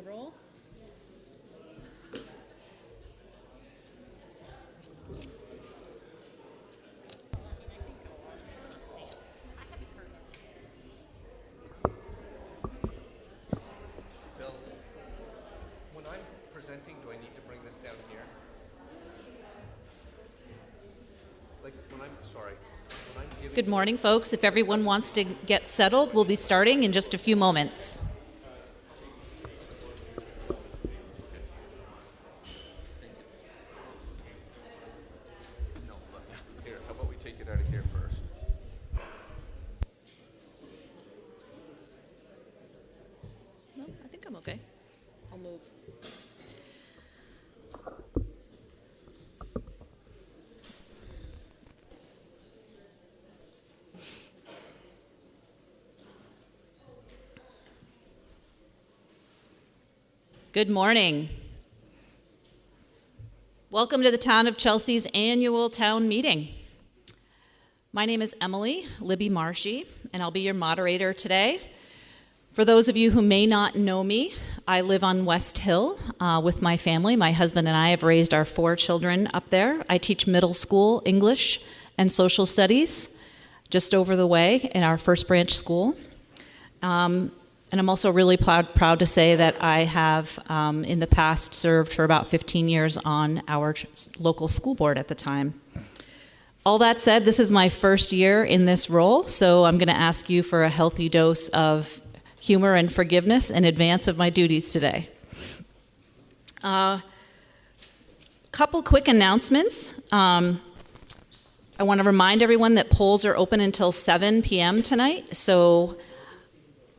to roll. Bill, when I'm presenting, do I need to bring this down here? Like when I'm giving. Good morning, folks. If everyone wants to get settled, we'll be starting in just a few moments. No, here, how about we take it out of here first? No, I think I'm okay. I'll move. Good morning. Welcome to the Town of Chelsea's annual town meeting. My name is Emily Libby Marshy, and I'll be your moderator today. For those of you who may not know me, I live on West Hill with my family. My husband and I have raised our 4 children up there. I teach middle school English and social studies just over the way in our First Branch school. And I'm also really proud to say that I have, in the past, served for about 15 years on our local school board at the time. All that said, this is my first year in this role, so I'm going to ask you for a healthy dose of humor and forgiveness in advance of my duties today. Couple quick announcements. I want to remind everyone that polls are open until 7 p.m. tonight, so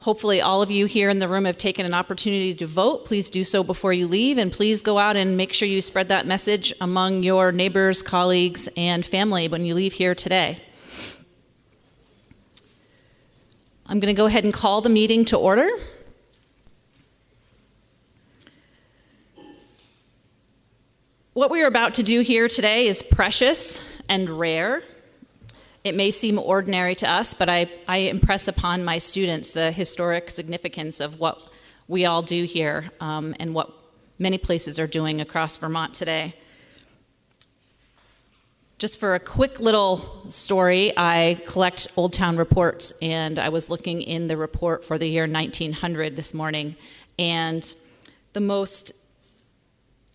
hopefully all of you here in the room have taken an opportunity to vote. Please do so before you leave, and please go out and make sure you spread that message among your neighbors, colleagues, and family when you leave here today. I'm going to go ahead and call the meeting to order. What we are about to do here today is precious and rare. It may seem ordinary to us, but I impress upon my students the historic significance of what we all do here and what many places are doing across Vermont today. Just for a quick little story, I collect Old Town reports, and I was looking in the report for the year 1900 this morning, and the most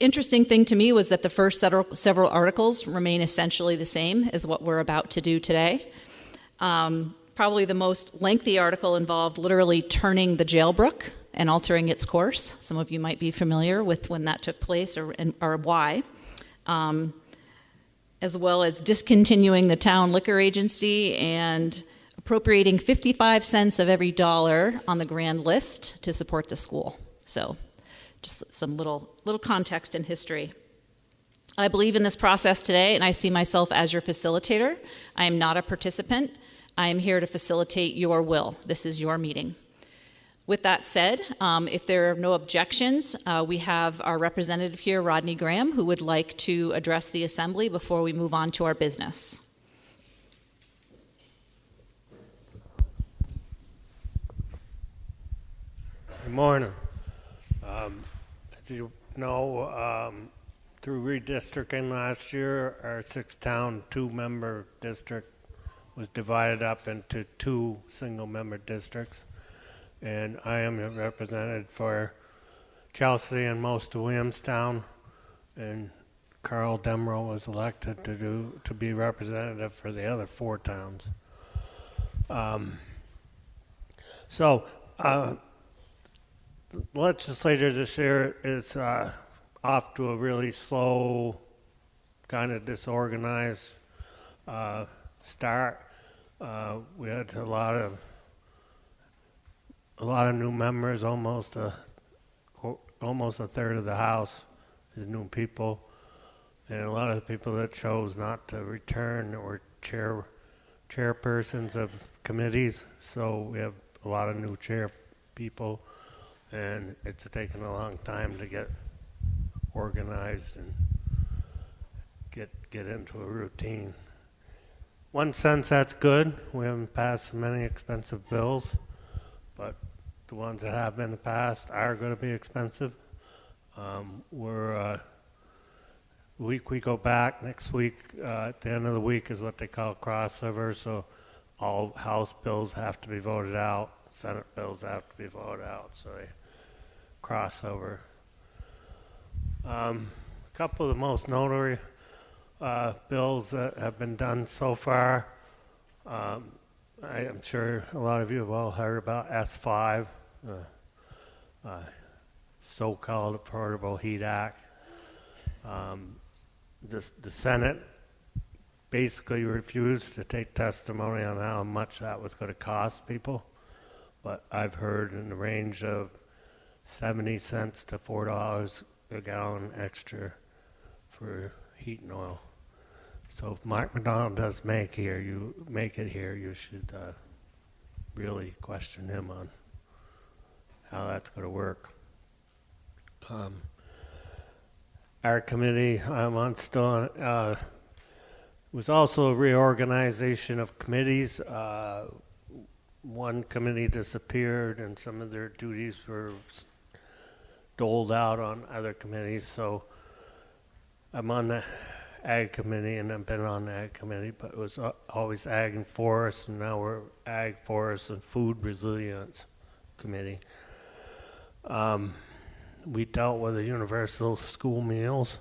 interesting thing to me was that the first several articles remain essentially the same as what we're about to do today. Probably the most lengthy article involved literally turning the jailbrook and altering its course. Some of you might be familiar with when that took place or why. As well as discontinuing the town liquor agency and appropriating 55 cents of every dollar on the grand list to support the school. So just some little context and history. I believe in this process today, and I see myself as your facilitator. I am not a participant. I am here to facilitate your will. This is your meeting. With that said, if there are no objections, we have our representative here, Rodney Graham, who would like to address the assembly before we move on to our business. Good morning. As you know, through redistricting last year, our 6-town 2-member district was divided up into 2 single-member districts. And I am represented for Chelsea and most of Williamstown. And Carl Demro was elected to be representative for the other 4 towns. The legislature this year is off to a really slow, kind of disorganized start. We had a lot of new members. Almost a third of the House is new people, and a lot of people that chose not to return or chairpersons of committees. So we have a lot of new chair people. And it's taken a long time to get organized and get into a routine. One sense, that's good. We haven't passed many expensive bills, but the ones that have been in the past are going to be expensive. Week we go back next week, at the end of the week is what they call crossover, so all House bills have to be voted out, Senate bills have to be voted out, so they cross over. A couple of the most notary bills that have been done so far, I am sure a lot of you have all heard about S5, so-called Affordable Heat Act. The Senate basically refused to take testimony on how much that was going to cost people, but I've heard in the range of 70 cents to $4 a gallon extra for heat and oil. So if Mike McDonald does make it here, you should really question him on how that's going to work. Our committee I'm on still on, was also a reorganization of committees. One committee disappeared and some of their duties were doled out on other committees. So I'm on the Ag Committee, and I've been on the Ag Committee, but it was always Ag and Forest, and now we're Ag, Forest, and Food Resilience Committee. We dealt with the universal school meals,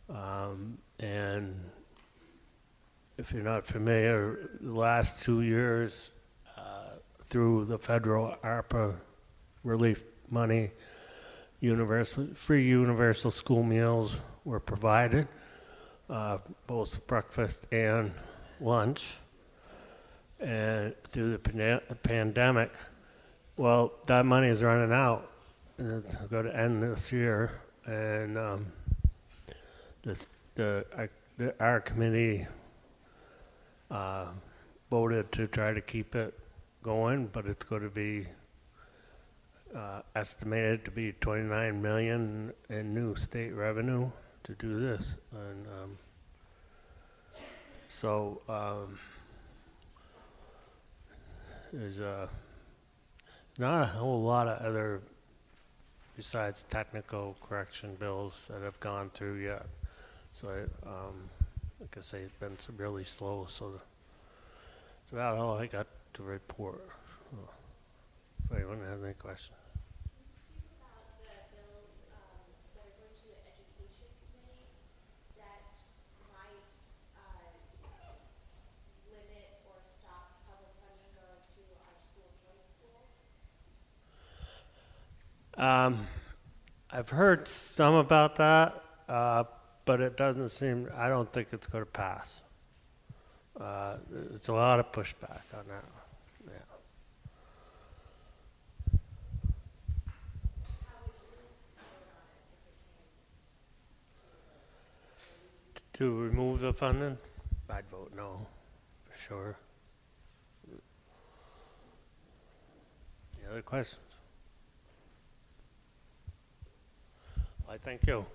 and if you're not familiar, the last 2 years through the federal ARPA relief money, free universal school meals were provided, both breakfast and lunch, and through the pandemic. Well, that money is running out. And it's going to end this year, and our committee voted to try to keep it going, but it's going to be estimated to be $29 million in new state revenue to do this, and there's not a whole lot of other besides technical correction bills that have gone through yet. So, like I say, it's been really slow, so that's about all I got to report. If anyone has any questions. I've heard some about that, but it doesn't seem, I don't think it's going to pass. It's a lot of pushback on that. Yeah. To remove the funding? I'd vote no, for sure. Any other questions? I thank you.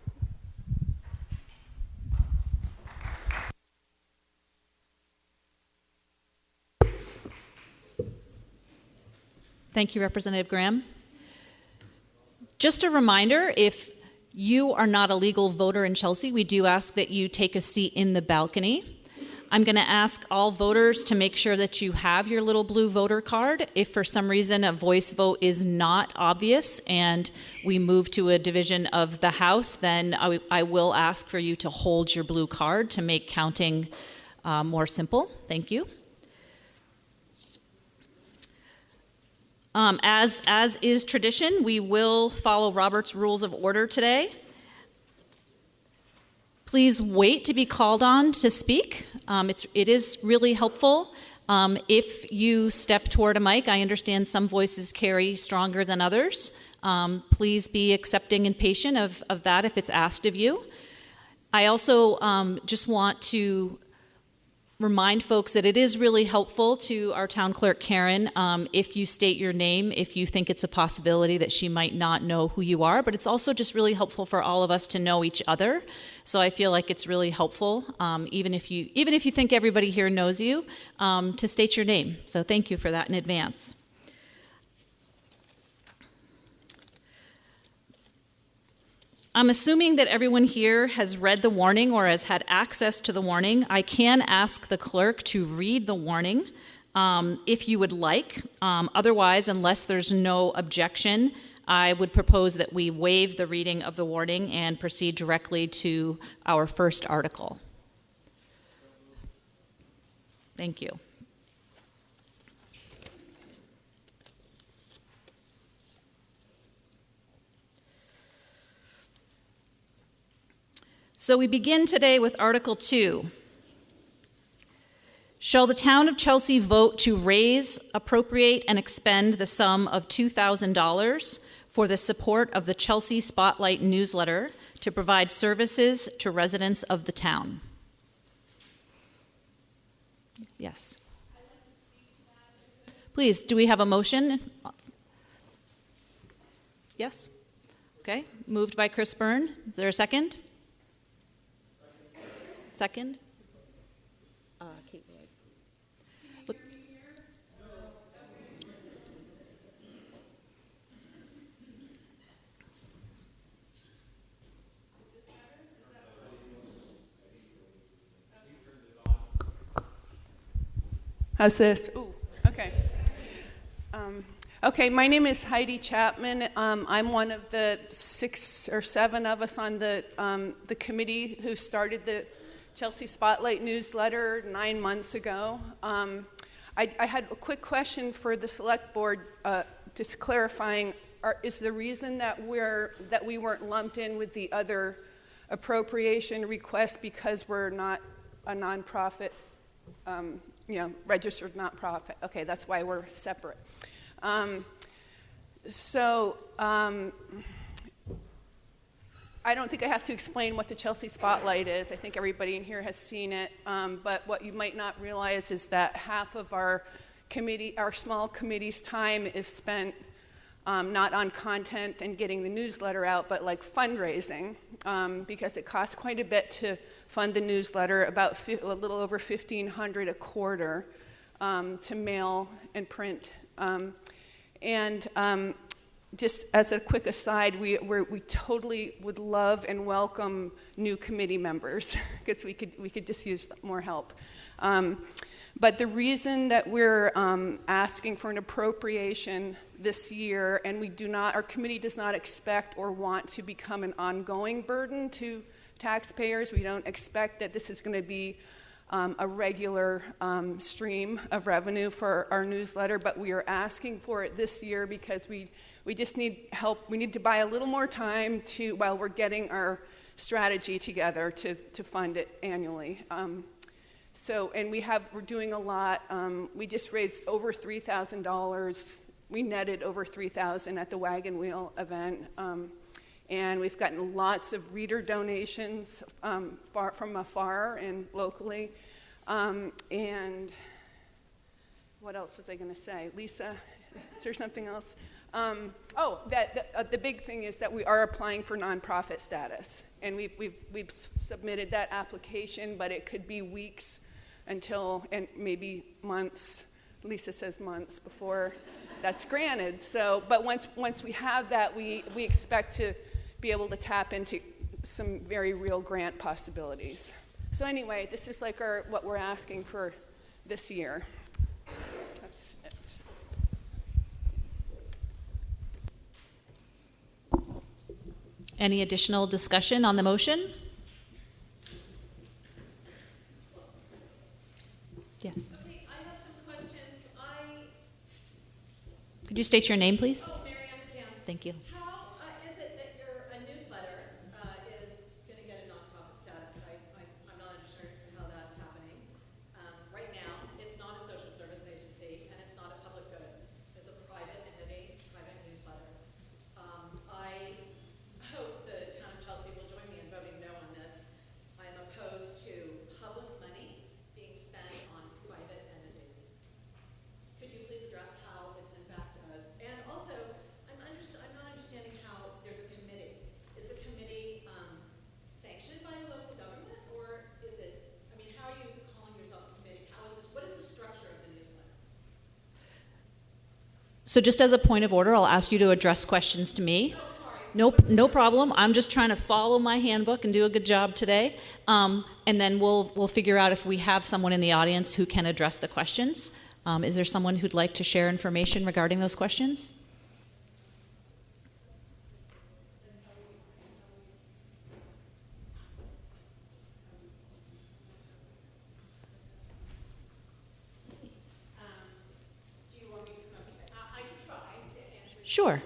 Thank you, Representative Graham. Just a reminder, if you are not a legal voter in Chelsea, we do ask that you take a seat in the balcony. I'm going to ask all voters to make sure that you have your little blue voter card. If for some reason a voice vote is not obvious and we move to a division of the House, then I will ask for you to hold your blue card to make counting more simple. Thank you. As is tradition, we will follow Robert's Rules of Order today. Please wait to be called on to speak. It is really helpful if you step toward a mic. I understand some voices carry stronger than others. Please be accepting and patient of that if it's asked of you. I also just want to remind folks that it is really helpful to our town clerk, Karen, if you state your name, if you think it's a possibility that she might not know who you are, but it's also just really helpful for all of us to know each other. So I feel like it's really helpful, even if you think everybody here knows you, to state your name. So thank you for that in advance. I'm assuming that everyone here has read the warning or has had access to the warning. I can ask the clerk to read the warning if you would like. Otherwise, unless there's no objection, I would propose that we waive the reading of the warning and proceed directly to our first article. Thank you. So we begin today with Article 2. Shall the town of Chelsea vote to raise, appropriate, and expend the sum of $2,000 for the support of the Chelsea Spotlight newsletter to provide services to residents of the town? Yes. Please, do we have a motion? Yes? Okay, moved by Chris Byrne. Is there a second? Second? Kate Lloyd. Look. How's this? Ooh, okay. Okay, my name is Heidi Chapman. I'm one of the 6 or 7 of us on the committee who started the Chelsea Spotlight newsletter 9 months ago. I had a quick question for the select board, just clarifying, is the reason that we weren't lumped in with the other appropriation request because we're not a nonprofit, registered nonprofit? Okay, that's why we're separate. I don't think I have to explain what the Chelsea Spotlight is. I think everybody in here has seen it. But what you might not realize is that half of our small committee's time is spent not on content and getting the newsletter out, but like fundraising, because it costs quite a bit to fund the newsletter, about a little over $1,500 a quarter to mail and print. Just as a quick aside, we totally would love and welcome new committee members because we could just use more help. But the reason that we're asking for an appropriation this year, and our committee does not expect or want to become an ongoing burden to taxpayers. We don't expect that this is going to be a regular stream of revenue for our newsletter, but we are asking for it this year because we just need help. We need to buy a little more time while we're getting our strategy together to fund it annually. And we're doing a lot. We just raised over $3,000. We netted over $3,000 at the Wagon Wheel event. And we've gotten lots of reader donations from afar and locally. And what else was I going to say? Lisa, is there something else? The big thing is that we are applying for nonprofit status. And we've submitted that application, but it could be weeks and maybe months. Lisa says months before that's granted. But once we have that, we expect to be able to tap into some very real grant possibilities. So anyway, this is like what we're asking for this year. That's it. Any additional discussion on the motion? Yes. Okay, I have some questions. Could you state your name, please? Mary Ann McCann. Thank you. How is it that your newsletter is going to get a nonprofit status? I'm not sure how that's happening. Right now, it's not a social service agency, and it's not a public good. It's a private entity, private newsletter. I hope the town of Chelsea will join me in voting no on this. I'm opposed to public money being spent on private entities. Could you please address how it's in fact does? And also, I'm not understanding how there's a committee. Is the committee sanctioned by a local government, or is it? I mean, how are you calling yourself a committee? How is this? What is the structure of the newsletter? So just as a point of order, I'll ask you to address questions to me. Oh, sorry. Nope, no problem. I'm just trying to follow my handbook and do a good job today. And then we'll figure out if we have someone in the audience who can address the questions. Is there someone who'd like to share information regarding those questions? Sure.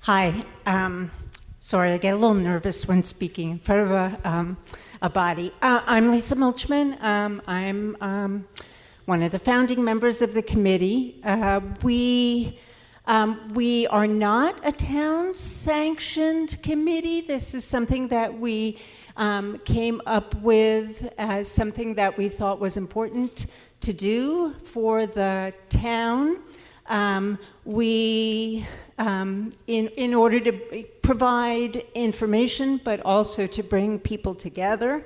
Hi. Sorry, I get a little nervous when speaking in front of a body. I'm Lisa Mulchman. I'm one of the founding members of the committee. We are not a town-sanctioned committee. This is something that we came up with as something that we thought was important to do for the town. In order to provide information, but also to bring people together.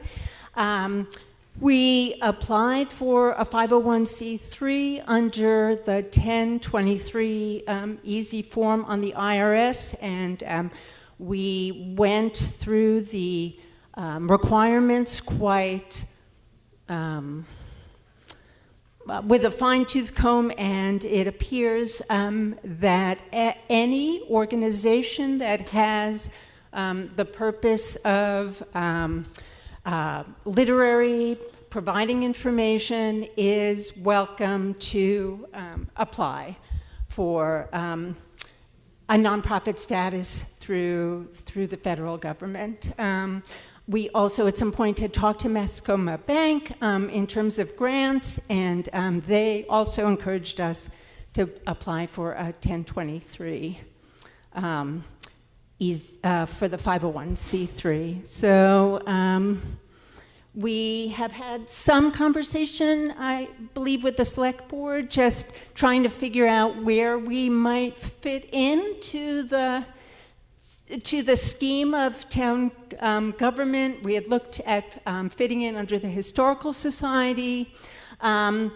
We applied for a 501c3 under the 1023 easy form on the IRS, and we went through the requirements quite with a fine-tooth comb, and it appears that any organization that has the purpose of literary, providing information is welcome to apply for a nonprofit status through the federal government. We also at some point had talked to Mascoma Bank in terms of grants, and they also encouraged us to apply for a 1023 for the 501c3. So we have had some conversation, I believe, with the select board, just trying to figure out where we might fit into the scheme of town government. We had looked at fitting in under the Historical Society, and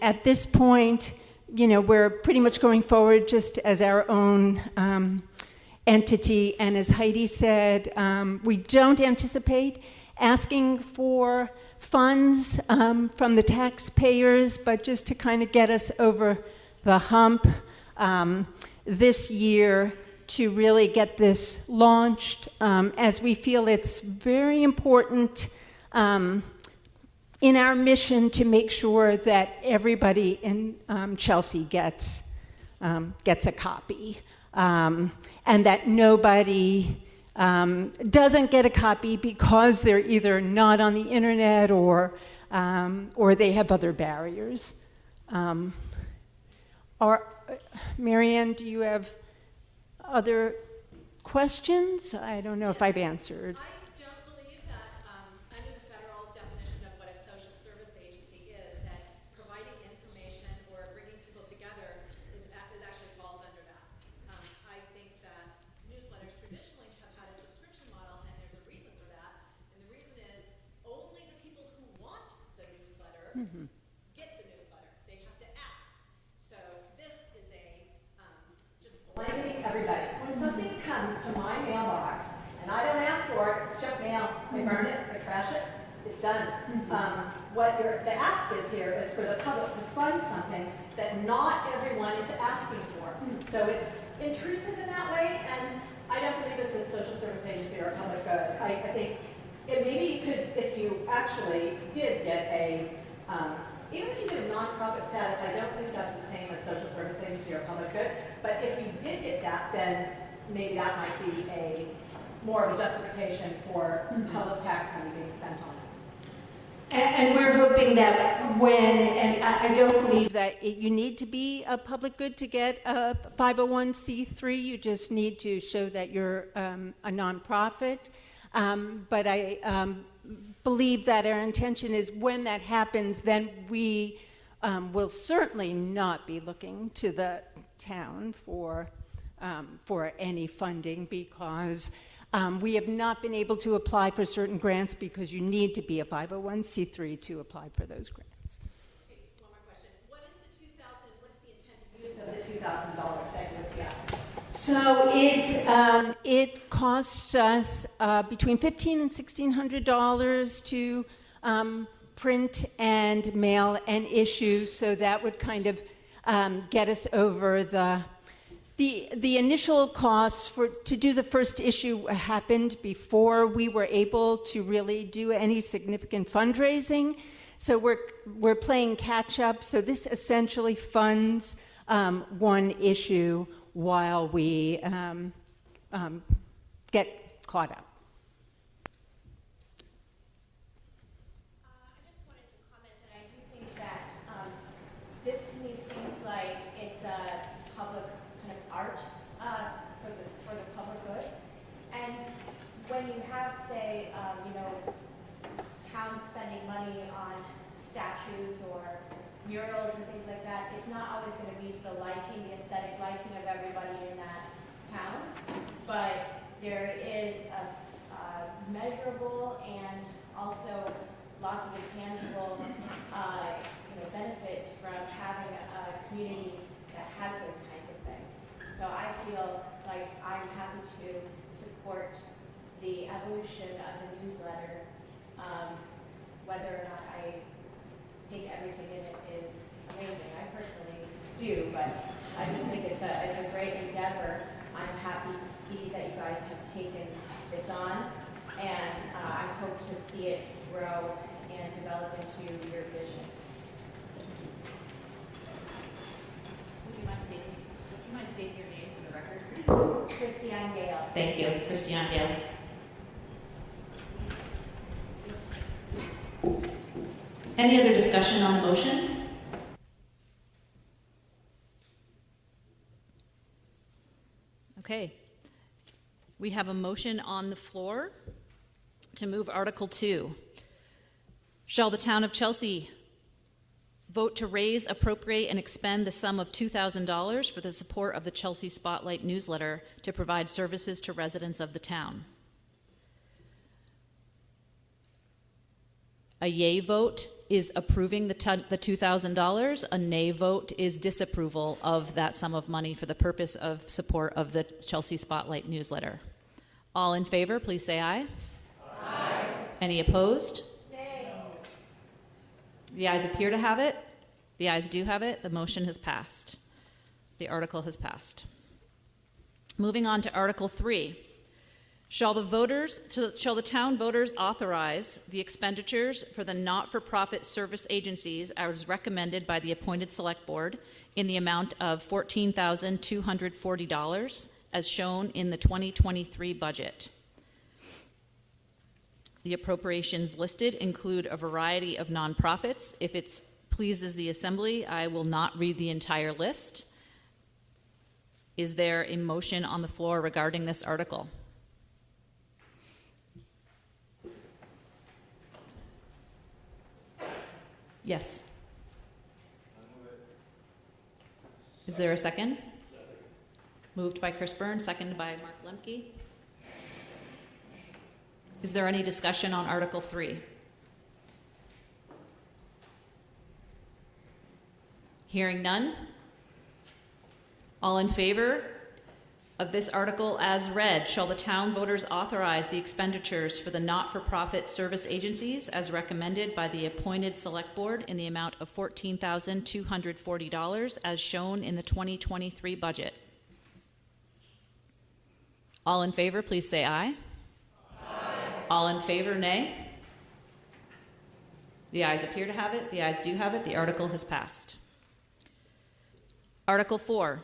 at this point, we're pretty much going forward just as our own entity. And as Heidi said, we don't anticipate asking for funds from the taxpayers, but just to kind of get us over the hump this year, to really get this launched, as we feel it's very important in our mission to make sure that everybody in Chelsea gets a copy, and that nobody doesn't get a copy because they're either not on the internet or they have other barriers. Marianne, do you have other questions? I don't know if I've answered. I don't believe that under the federal definition of what a social service agency is, that providing information or bringing people together actually falls under that. I think that newsletters traditionally have had a subscription model, and there's a reason for that. And the reason is only the people who want the newsletter get the newsletter. They have to ask. So this is just blanketing everybody. When something comes to my mailbox and I don't ask for it, it's junk mail. I burn it, I trash it, it's done. The ask is here is for the public to fund something that not everyone is asking for. So it's intrusive in that way, and I don't believe this is a social service agency or a public good. I think maybe you could, if you actually did get even if you did a nonprofit status, I don't think that's the same as social service agency or public good. But if you did get that, then maybe that might be more of a justification for public tax money being spent on this. And we're hoping that and I don't believe that you need to be a public good to get a 501c3. You just need to show that you're a nonprofit. But I believe that our intention is when that happens, then we will certainly not be looking to the town for any funding, because We have not been able to apply for certain grants because you need to be a 501c3 to apply for those grants. Okay, one more question. What is the intended use of the $2,000 that you would be asking? So it costs us between $1,500 and $1,600 to print and mail and issue. So that would kind of get us over the initial costs to do the first issue happened before we were able to really do any significant fundraising. So we're playing catch up. So this essentially funds one issue while we get caught up. I just wanted to comment that I do think that this to me seems like it's a public kind of art for the public good. And when you have, say, towns spending money on statues or murals and things like that, it's not always going to be to the aesthetic liking of everybody in that town. But there is a measurable and also lots of intangible benefits from having a community that has those kinds of things. So I feel like I'm happy to support the evolution of the newsletter, whether or not I think everything in it is amazing. I personally do, but I just think it's a great endeavor. I'm happy to see that you guys have taken this on, and I hope to see it grow and develop into your vision. Would you mind stating your name for the record? Christiane Gale. Thank you, Christiane Gale. Any other discussion on the motion? Okay. We have a motion on the floor to move Article 2. Shall the town of Chelsea vote to raise, appropriate, and expend the sum of $2,000 for the support of the Chelsea Spotlight newsletter to provide services to residents of the town? A yay vote is approving the $2,000. A nay vote is disapproval of that sum of money for the purpose of support of the Chelsea Spotlight newsletter. All in favor, please say aye. Aye. Any opposed? Nay. The ayes appear to have it. The ayes do have it. The motion has passed. The article has passed. Moving on to Article 3. Shall the town voters authorize the expenditures for the not-for-profit service agencies as recommended by the appointed select board in the amount of $14,240 as shown in the 2023 budget? The appropriations listed include a variety of nonprofits. If it pleases the Assembly, I will not read the entire list. Is there a motion on the floor regarding this article? Yes. Is there a second? Moved by Chris Byrne, seconded by Mark Lemke. Is there any discussion on Article 3? Hearing none. All in favor of this article as read, shall the town voters authorize the expenditures for the not-for-profit service agencies as recommended by the appointed select board in the amount of $14,240 as shown in the 2023 budget? All in favor, please say aye. Aye. All in favor, nay. The ayes appear to have it. The ayes do have it. The article has passed. Article 4.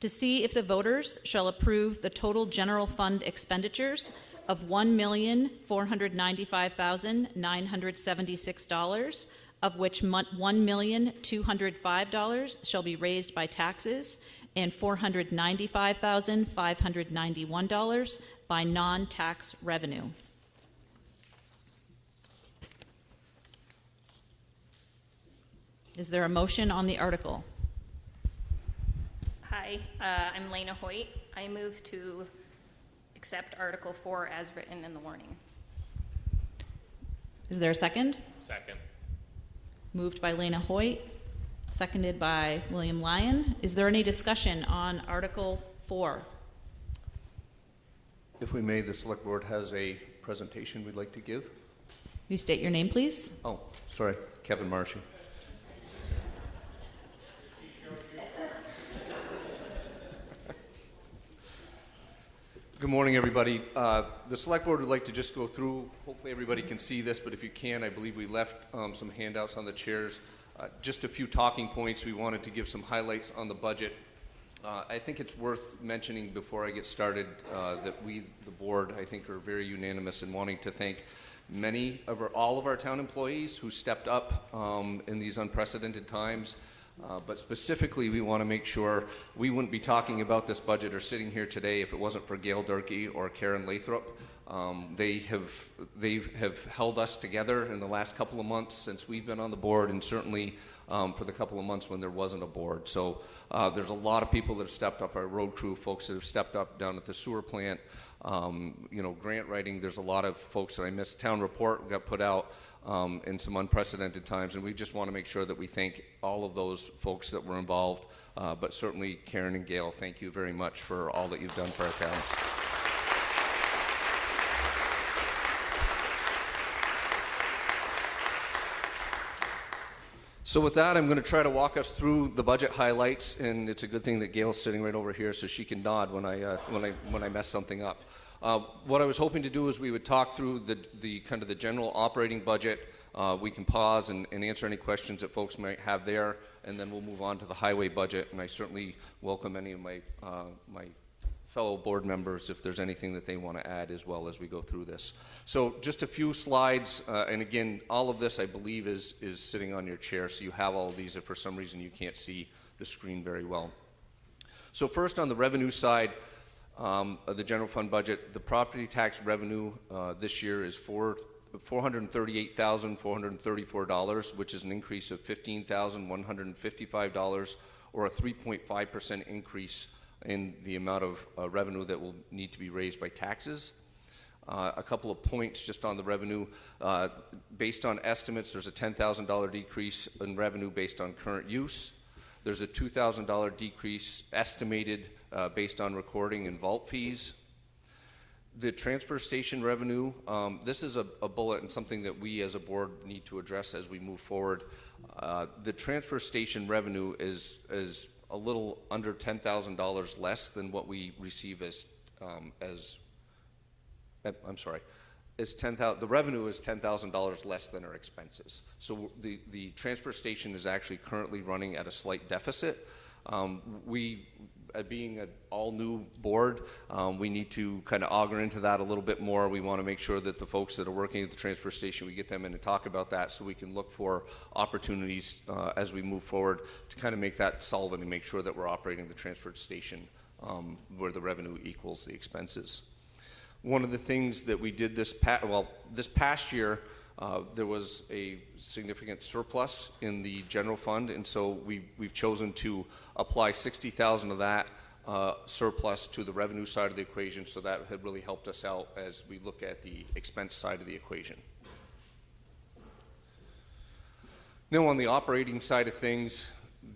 To see if the voters shall approve the total general fund expenditures of $1,495,976, of which $1,205,000 shall be raised by taxes and $495,591 by non-tax revenue. Is there a motion on the article? Hi, I'm Lena Hoyt. I move to accept Article 4 as written in the warning. Is there a second? Second. Moved by Lena Hoyt, seconded by William Lyon. Is there any discussion on Article 4? If we may, the select board has a presentation we'd like to give. Will you state your name, please? Oh, sorry, Kevin Marshy. Good morning, everybody. The select board would like to just go through, hopefully everybody can see this, but if you can, I believe we left some handouts on the chairs. Just a few talking points. We wanted to give some highlights on the budget. I think it's worth mentioning before I get started that we, the board, I think are very unanimous in wanting to thank all of our town employees who stepped up in these unprecedented times. But specifically, we want to make sure we wouldn't be talking about this budget or sitting here today if it wasn't for Gail Durkee or Karen Lathrop. They have held us together in the last couple of months since we've been on the board, and certainly for the couple of months when there wasn't a board. So there's a lot of people that have stepped up, our road crew folks that have stepped up down at the sewer plant. Grant writing, there's a lot of folks that I missed. Town report got put out in some unprecedented times, and we just want to make sure that we thank all of those folks that were involved. But certainly Karen and Gail, thank you very much for all that you've done for our town. So with that, I'm going to try to walk us through the budget highlights, and it's a good thing that Gail's sitting right over here so she can nod when I mess something up. What I was hoping to do is we would talk through the kind of the general operating budget. We can pause and answer any questions that folks might have there, and then we'll move on to the highway budget. And I certainly welcome any of my fellow board members if there's anything that they want to add as well as we go through this. So just a few slides, and again, all of this I believe is sitting on your chair, so you have all of these if for some reason you can't see the screen very well. So first on the revenue side of the general fund budget, the property tax revenue this year is $438,434, which is an increase of $15,155, or a 3.5% increase in the amount of revenue that will need to be raised by taxes. A couple of points just on the revenue. Based on estimates, there's a $10,000 decrease in revenue based on current use. There's a $2,000 decrease estimated based on recording and vault fees. The transfer station revenue, this is a bullet and something that we as a board need to address as we move forward. The transfer station revenue is a little under $10,000 less than what we receive the revenue is $10,000 less than our expenses. So the transfer station is actually currently running at a slight deficit. Being an all-new board, we need to kind of auger into that a little bit more. We want to make sure that the folks that are working at the transfer station, we get them in and talk about that so we can look for opportunities as we move forward to kind of make that solvent and make sure that we're operating the transfer station where the revenue equals the expenses. One of the things that we did this past year, there was a significant surplus in the general fund, and so we've chosen to apply $60,000 of that surplus to the revenue side of the equation, so that had really helped us out as we look at the expense side of the equation. Now on the operating side of things,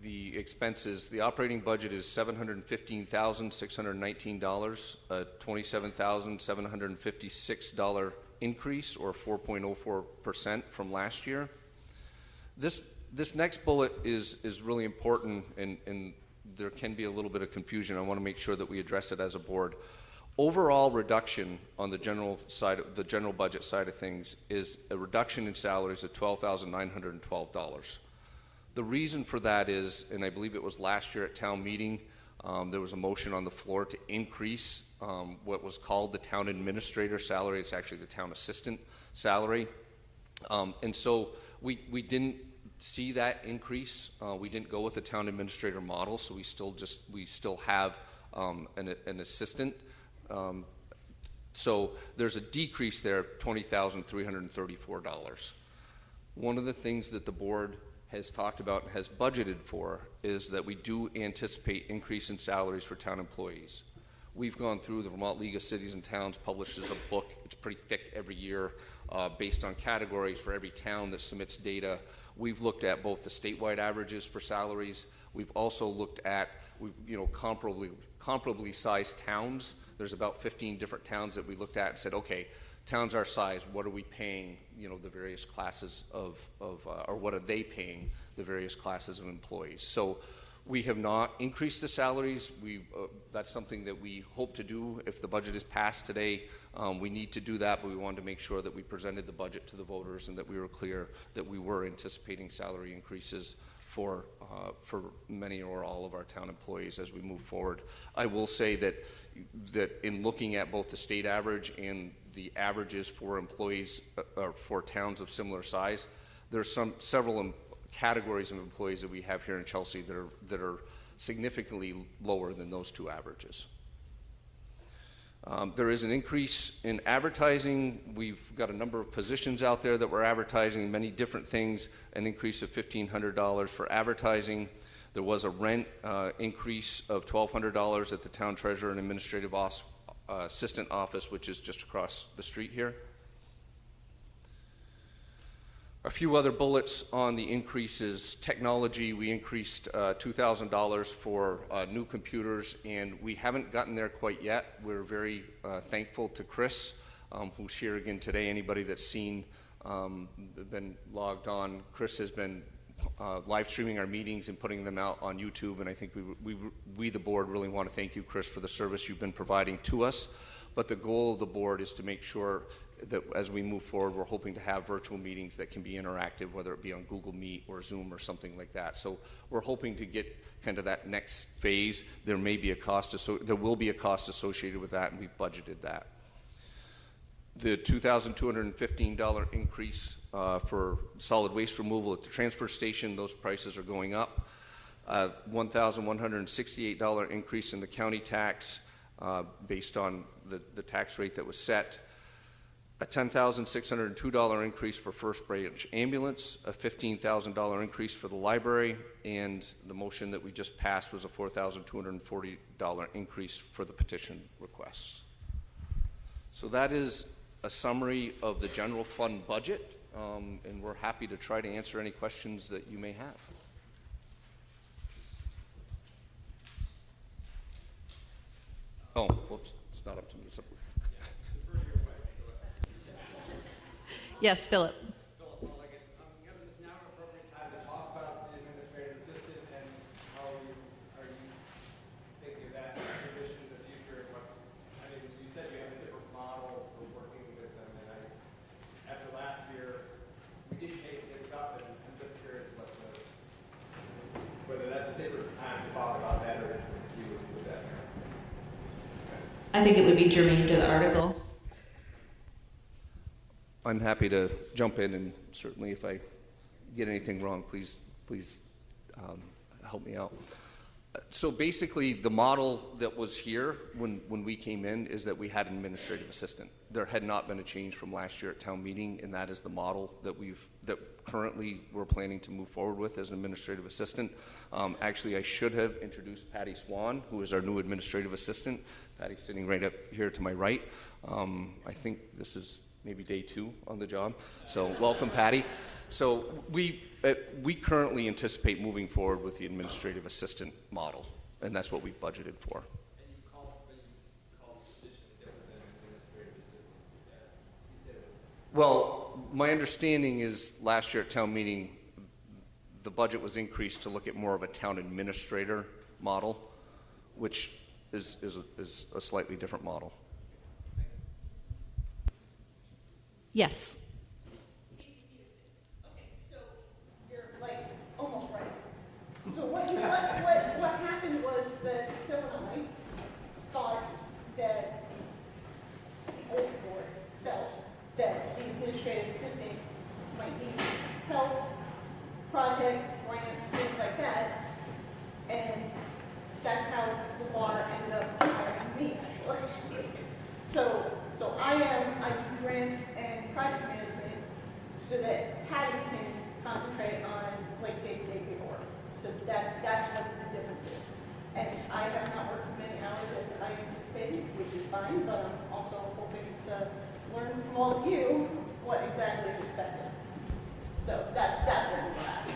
the expenses, the operating budget is $715,619, a $27,756 increase, or 4.04% from last year. This next bullet is really important, and there can be a little bit of confusion. I want to make sure that we address it as a board. Overall reduction on the general budget side of things is a reduction in salaries of $12,912. The reason for that is, and I believe it was last year at town meeting, there was a motion on the floor to increase what was called the town administrator salary. It's actually the town assistant salary. And so we didn't see that increase. We didn't go with the town administrator model, so we still have an assistant. So there's a decrease there of $20,334. One of the things that the board has talked about and has budgeted for is that we do anticipate increase in salaries for town employees. We've gone through, the Vermont League of Cities and Towns publishes a book. It's pretty thick every year based on categories for every town that submits data. We've looked at both the statewide averages for salaries. We've also looked at comparably sized towns. There's about 15 different towns that we looked at and said, okay, towns our size, what are we paying, the various classes of or what are they paying the various classes of employees? So we have not increased the salaries. That's something that we hope to do if the budget is passed today. We need to do that, but we wanted to make sure that we presented the budget to the voters and that we were clear that we were anticipating salary increases for many or all of our town employees as we move forward. I will say that in looking at both the state average and the averages for employees for towns of similar size, there's several categories of employees that we have here in Chelsea that are significantly lower than those two averages. There is an increase in advertising. We've got a number of positions out there that we're advertising, many different things, an increase of $1,500 for advertising. There was a rent increase of $1,200 at the town treasurer and administrative assistant office, which is just across the street here. A few other bullets on the increases. Technology, we increased $2,000 for new computers, and we haven't gotten there quite yet. We're very thankful to Chris, who's here again today. Anybody that's been logged on, Chris has been live streaming our meetings and putting them out on YouTube, and I think we the board, really want to thank you, Chris, for the service you've been providing to us. But the goal of the board is to make sure that as we move forward, we're hoping to have virtual meetings that can be interactive, whether it be on Google Meet or Zoom or something like that. So we're hoping to get kind of that next phase. There will be a cost associated with that, and we've budgeted that. The $2,215 increase for solid waste removal at the transfer station, those prices are going up. $1,168 increase in the county tax based on the tax rate that was set. A $10,602 increase for First Branch Ambulance, a $15,000 increase for the library, and the motion that we just passed was a $4,240 increase for the petition requests. So that is a summary of the general fund budget, and we're happy to try to answer any questions that you may have. Oh, whoops, it's not up to me. It's up. Yes, Philip. Given this now an appropriate time to talk about the administrative assistant and how are you thinking of that position in the future? You said you have a different model for working with them, and after last year, we did change things up, and I'm just curious whether that's a different time to talk about that or you with that. I think it would be germane to the article. I'm happy to jump in, and certainly if I get anything wrong, please help me out. So basically, the model that was here when we came in is that we had an administrative assistant. There had not been a change from last year at town meeting, and that is the model that currently we're planning to move forward with as an administrative assistant. Actually, I should have introduced Patty Swan, who is our new administrative assistant. Patty's sitting right up here to my right. I think this is maybe day 2 on the job. So welcome, Patty. So we currently anticipate moving forward with the administrative assistant model, and that's what we've budgeted for. And you call the position different than administrative assistant? Well, my understanding is last year at town meeting, the budget was increased to look at more of a town administrator model, which is a slightly different model. Yes. Okay, so you're like almost right. So what happened was that Phil and I thought that the old board felt that the administrative assistant might need help, projects, grants, things like that, and that's how the water ended up hiring me, actually. So I do grants and project management so that Patty can concentrate on like day-to-day paperwork. So that's what the difference is. And I have not worked as many hours as I anticipated. participating, which is fine, but I'm also hoping to learn from all of you what exactly is expected. So that's where we're at.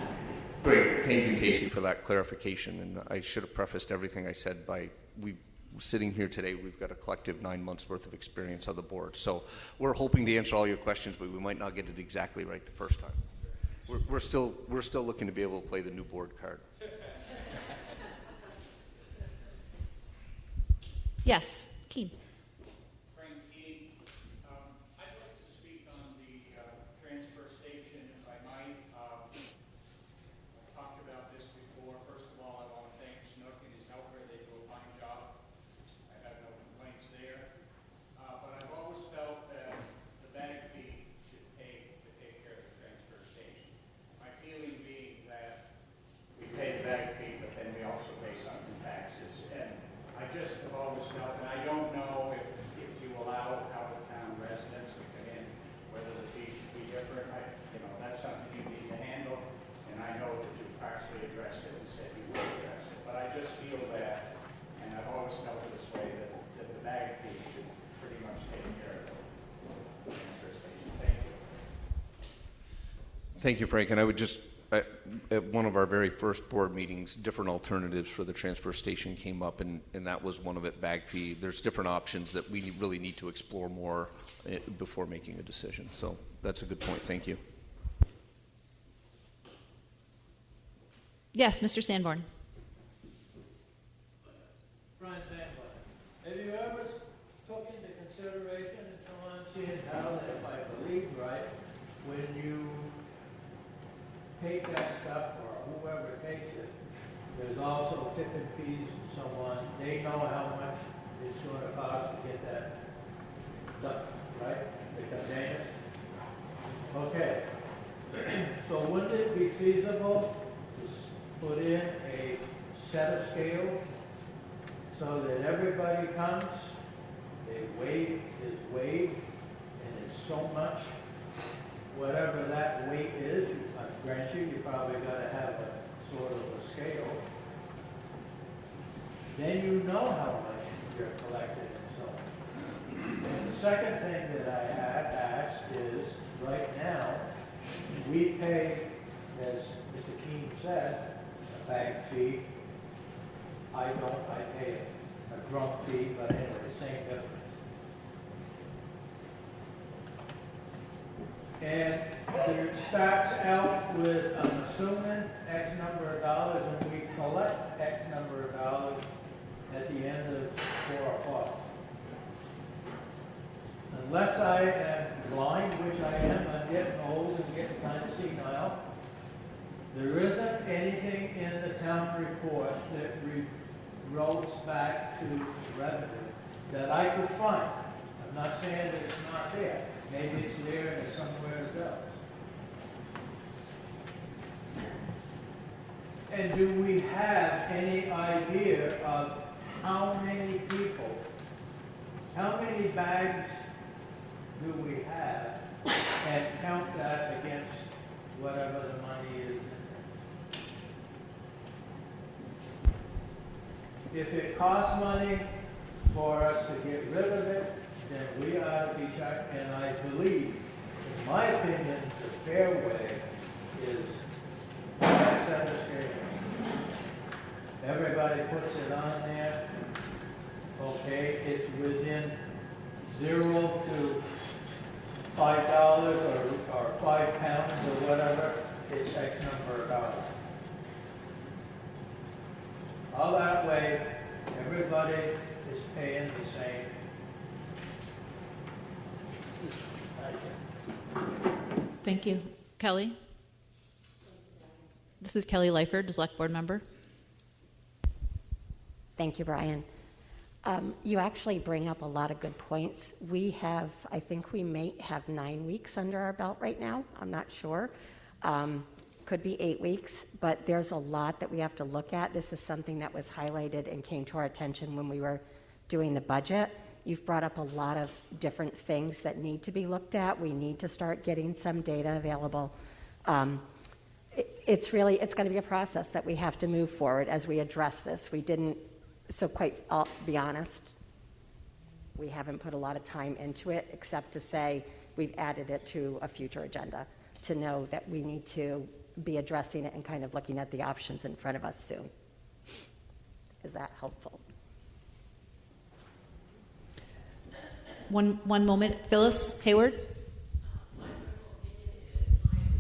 Great. Thank you, Casey, for that clarification. And I should have prefaced everything I said by sitting here today, we've got a collective 9 months worth of experience on the board. So we're hoping to answer all your questions, but we might not get it exactly right the first time. We're still looking to be able to play the new board card. Yes, Keen. Frank Keen. I'd like to speak on the transfer station, if I might. I've talked about this before. First of all, I want to thank Snook and his helper. They do a fine job. I have no complaints there. But I've always felt that the bag fee should pay to take care of the transfer station. My feeling being that we pay the bag fee, but then we also pay something taxes. And I just have always felt, and I don't know if you allow out-of-town residents to come in, whether the fee should be different. That's something you need to handle, and I know that you've partially addressed it and said you will address it. But I just feel that, and I've always felt this way, that the bag fee should pretty much take care of the transfer station. Thank you. Thank you, Frank. And I would just, at one of our very first board meetings, different alternatives for the transfer station came up, and that was one of it, bag fee. There's different options that we really need to explore more before making a decision. So that's a good point. Thank you. Yes, Mr. Sanborn. Brian Sanborn. Have you ever took into consideration, and so on, seeing how that, if I believe right, when you take that stuff, or whoever takes it, there's also tipping fees and so on. They know how much it's going to cost to get that done, right? The container? Okay. So wouldn't it be feasible to put in a set of scales so that everybody comes, they weight is weighed, and it's so much, whatever that weight is, I grant you probably got to have a sort of a scale. Then you know how much you're collecting and so on. And the second thing that I had asked is, right now, we pay, as Mr. Keene said, a bag fee. I pay a drunk fee, but anyway, same difference. And it starts out with, I'm assuming, X number of dollars, and we collect X number of dollars at the end of 4 o'clock. Unless I am blind, which I am, I'm getting old and getting kind of senile, there isn't anything in the town report that rolls back to revenue that I could find. I'm not saying that it's not there. Maybe it's there and it's somewhere else. And do we have any idea of how many people, how many bags do we have, and count that against whatever the money is in there? If it costs money for us to get rid of it, then we ought to be checked, and I believe, in my opinion, the fair way is that set of scales. Everybody puts it on there. Okay, it's within 0 to $5 or 5 pounds or whatever. It's X number of dollars. All that way, everybody is paying the same. Thank you. Kelly? This is Kelly Lyford, Select Board Member. Thank you, Brian. You actually bring up a lot of good points. We have, I think we may have 9 weeks under our belt right now. I'm not sure. Could be 8 weeks, but there's a lot that we have to look at. This is something that was highlighted and came to our attention when we were doing the budget. You've brought up a lot of different things that need to be looked at. We need to start getting some data available. It's going to be a process that we have to move forward as we address this. We didn't, so quite, I'll be honest, We haven't put a lot of time into it, except to say we've added it to a future agenda to know that we need to be addressing it and kind of looking at the options in front of us soon. Is that helpful? One moment. Phyllis Hayward.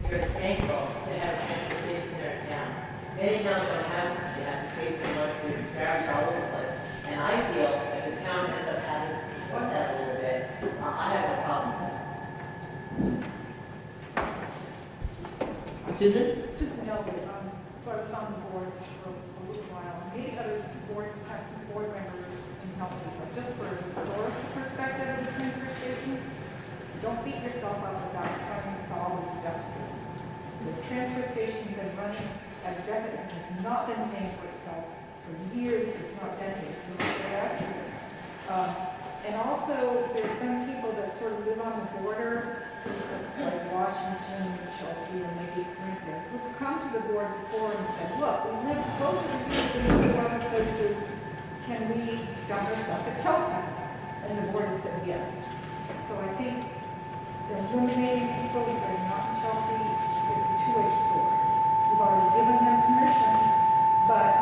We're thankful to have transportation in our town. Many towns don't have it. You have to pay for much with trash all over the place. And I feel that the town ends up having to support that a little bit. I have no problem with that. Susan? Susan Elwood. So I was on the board for a little while. Maybe other board members can help me, but just for a historical perspective of the transfer station, don't beat yourself up about having to solve this deficit. The transfer station's been running at a deficit and has not been paying for itself for years, if not decades. So and also, there's been people that sort of live on the border, like Washington, Chelsea, and maybe Greenfield, who've come to the board before and said, look, we live closer to here than these other places. Can we dump our stuff at Chelsea? And the board has said yes. So I think eliminating people who are not in Chelsea is a two-edged sword. We've already given them permission, but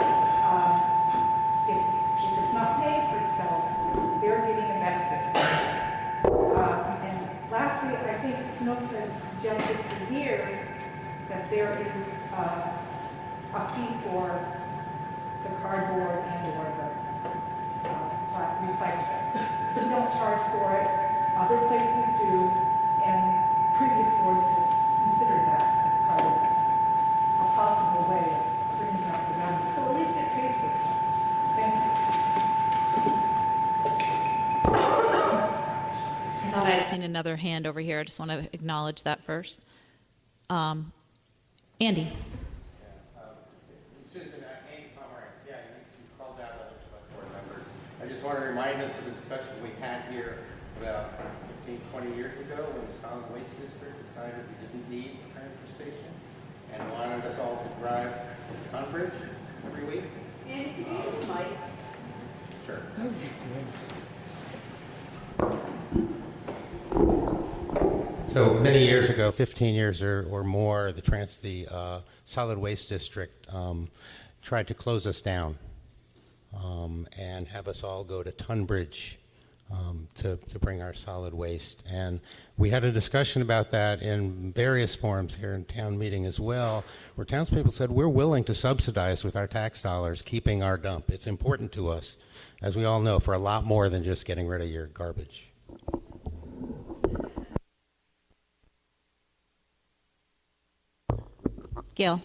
if it's not paying for itself, they're getting a benefit. And lastly, I think Snook has suggested for years that there is a fee for the cardboard and or the recycling bins. We don't charge for it. Other places do, and previous boards have considered that as part of a possible way of bringing up the revenue. So at least it pays for itself. Thank you. I thought I had seen another hand over here. I just want to acknowledge that first. Andy. Susan, Andy Pomeranz, you called out other select board members. I just want to remind us of the discussion we had here about 15, 20 years ago when the Solid Waste District decided we didn't need a transfer station and wanted us all to drive to Tunbridge every week. Andy, could you use the mic? Sure. So many years ago, 15 years or more, the Solid Waste District tried to close us down and have us all go to Tunbridge to bring our solid waste. And we had a discussion about that in various forums here in town meeting as well, where townspeople said, we're willing to subsidize with our tax dollars keeping our dump. It's important to us, as we all know, for a lot more than just getting rid of your garbage. Gail.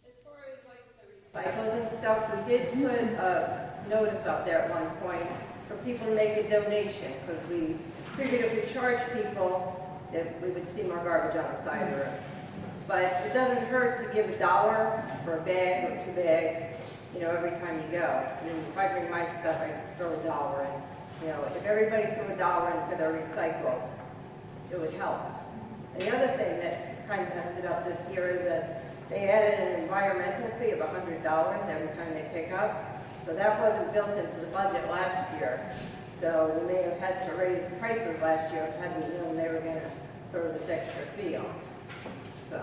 As far as like the recycling and stuff, we did put a notice up there at one point for people to make a donation, because we figured if we charge people, that we would see more garbage on the side of the road. But it doesn't hurt to give $1 for a bag or 2 bags, every time you go. I mean, if I bring my stuff, I throw $1 in. If everybody threw $1 in for their recycle, it would help. And the other thing that kind of messed it up this year is that they added an environmental fee of $100 every time they pick up. So that wasn't built into the budget last year. So we may have had to raise the prices last year if hadn't known they were going to throw this extra fee on. So.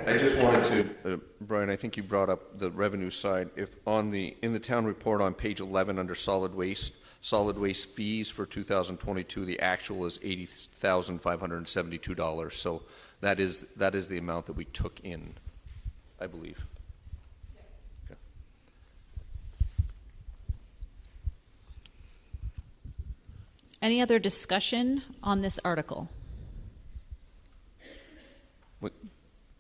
I just wanted to, Brian, I think you brought up the revenue side. If in the town report on page 11 under solid waste fees for 2022, the actual is $80,572. So that is the amount that we took in, I believe. Okay. Any other discussion on this article?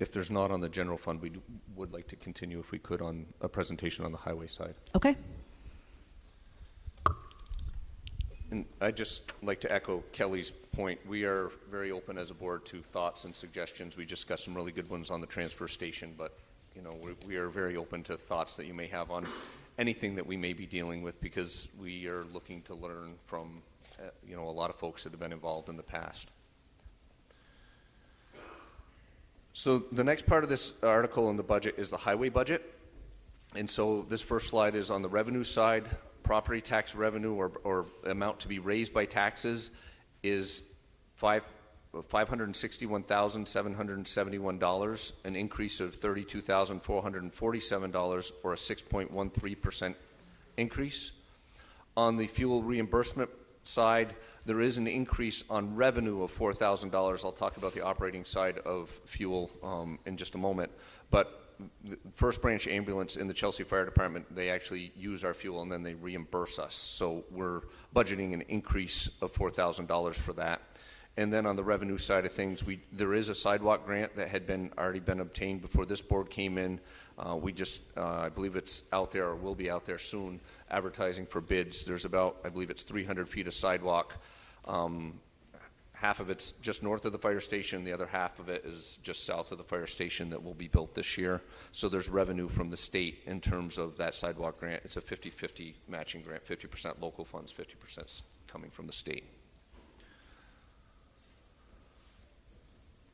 If there's not on the general fund, we would like to continue, if we could, on a presentation on the highway side. Okay. And I'd just like to echo Kelly's point. We are very open as a board to thoughts and suggestions. We just got some really good ones on the transfer station, but we are very open to thoughts that you may have on anything that we may be dealing with, because we are looking to learn from a lot of folks that have been involved in the past. So the next part of this article in the budget is the highway budget. And so this first slide is on the revenue side. Property tax revenue or amount to be raised by taxes is $561,771, an increase of $32,447, or a 6.13% increase. On the fuel reimbursement side, there is an increase on revenue of $4,000. I'll talk about the operating side of fuel in just a moment. But the First Branch Ambulance in the Chelsea Fire Department, they actually use our fuel and then they reimburse us. So we're budgeting an increase of $4,000 for that. And then on the revenue side of things, there is a sidewalk grant that had already been obtained before this board came in. We just, I believe it's out there or will be out there soon, advertising for bids. There's about, I believe it's 300 feet of sidewalk. Half of it's just north of the fire station. The other half of it is just south of the fire station that will be built this year. So there's revenue from the state in terms of that sidewalk grant. It's a 50-50 matching grant, 50% local funds, 50% coming from the state.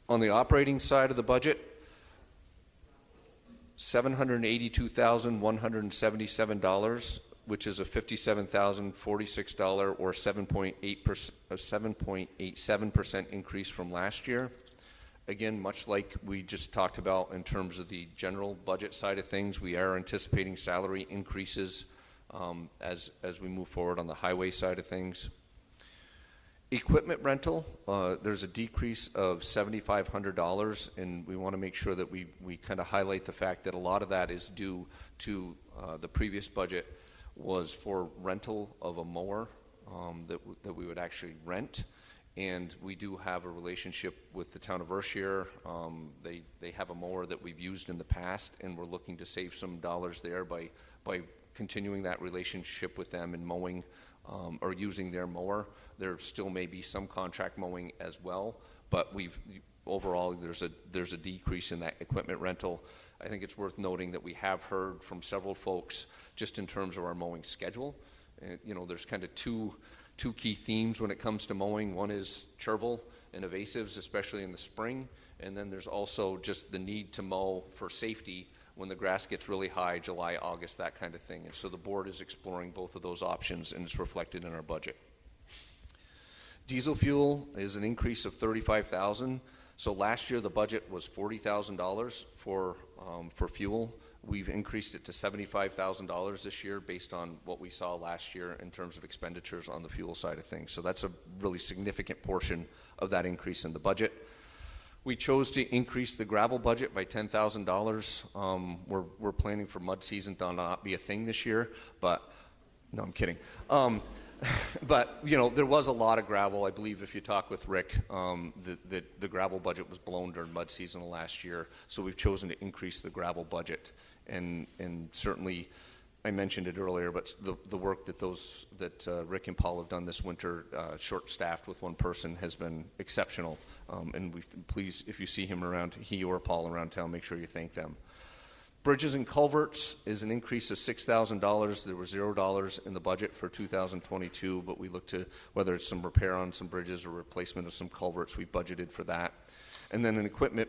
On the operating side of the budget, $782,177, which is a $57,046 or 7.87% increase from last year. Again, much like we just talked about in terms of the general budget side of things, we are anticipating salary increases as we move forward on the highway side of things. Equipment rental, there's a decrease of $7,500, and we want to make sure that we kind of highlight the fact that a lot of that is due to the previous budget was for rental of a mower that we would actually rent. And we do have a relationship with the town of Vershire. They have a mower that we've used in the past, and we're looking to save some dollars there by continuing that relationship with them and mowing or using their mower. There still may be some contract mowing as well, but overall there's a decrease in that equipment rental. I think it's worth noting that we have heard from several folks just in terms of our mowing schedule. There's kind of two key themes when it comes to mowing. One is chervil and evasives, especially in the spring, and then there's also just the need to mow for safety when the grass gets really high, July, August, that kind of thing. And so the board is exploring both of those options, and it's reflected in our budget. Diesel fuel is an increase of $35,000. So last year the budget was $40,000 for fuel. We've increased it to $75,000 this year based on what we saw last year in terms of expenditures on the fuel side of things. So that's a really significant portion of that increase in the budget. We chose to increase the gravel budget by $10,000. We're planning for mud season to not be a thing this year, but no, I'm kidding. But there was a lot of gravel. I believe if you talk with Rick, the gravel budget was blown during mud season last year. So we've chosen to increase the gravel budget, and certainly, I mentioned it earlier, but the work that Rick and Paul have done this winter, short-staffed with one person, has been exceptional. And please, if you see him around, he or Paul around town, make sure you thank them. Bridges and culverts is an increase of $6,000. There was $0 in the budget for 2022, but we look to whether it's some repair on some bridges or replacement of some culverts, we budgeted for that. And then an equipment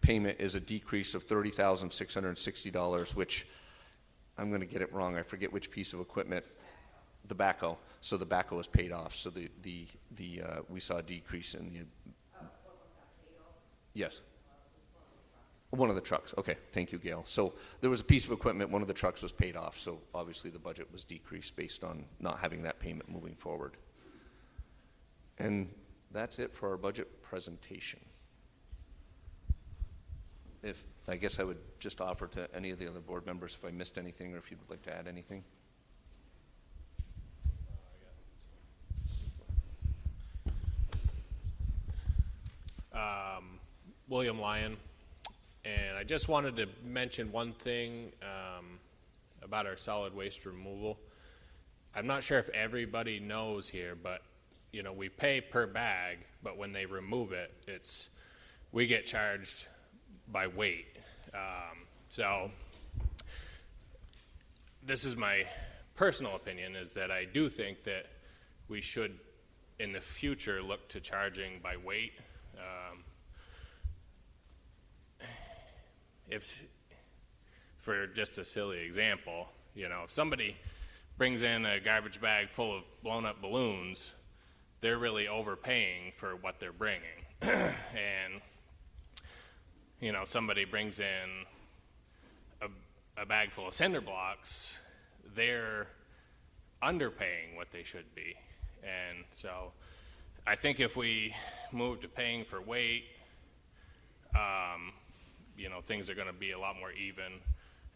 payment is a decrease of $30,660, which I'm going to get it wrong. I forget which piece of equipment. The backhoe. So the backhoe is paid off. So we saw a decrease in the. Yes. One of the trucks. Okay, thank you, Gail. So there was a piece of equipment, one of the trucks was paid off, so obviously the budget was decreased based on not having that payment moving forward. And that's it for our budget presentation. I guess I would just offer to any of the other board members if I missed anything or if you'd like to add anything. William Lyon. And I just wanted to mention one thing about our solid waste removal. I'm not sure if everybody knows here, but we pay per bag, but when they remove it, we get charged by weight. So this is my personal opinion, is that I do think that we should in the future look to charging by weight. if, for just a silly example, if somebody brings in a garbage bag full of blown up balloons, they're really overpaying for what they're bringing. And, somebody brings in a bag full of cinder blocks, they're underpaying what they should be. And so I think if we move to paying for weight, things are going to be a lot more even,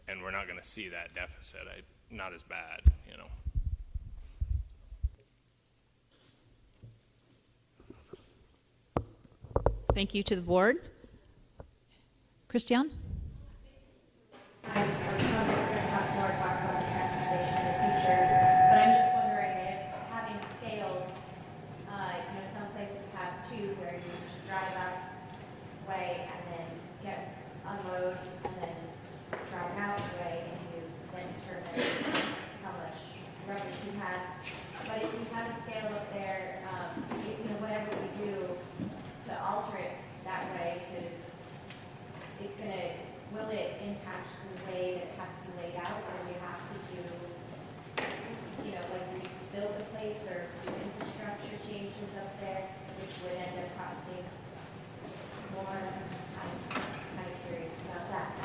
and we're not going to see that deficit. Not as bad. Thank you to the board. Christian? I was hoping we're going to have more talks about the transfer station in the future, but I'm just wondering if having scales, some places have two where you just drive out, weigh, and then unload, and then drive out, weigh, and you then determine how much rubbish you had. But if we have a scale up there, whatever we do to alter it that way, will it impact the way that it has to be laid out, or do we have to do, like rebuild the place or do infrastructure changes up there, which would end up costing more? I'm kind of curious about that.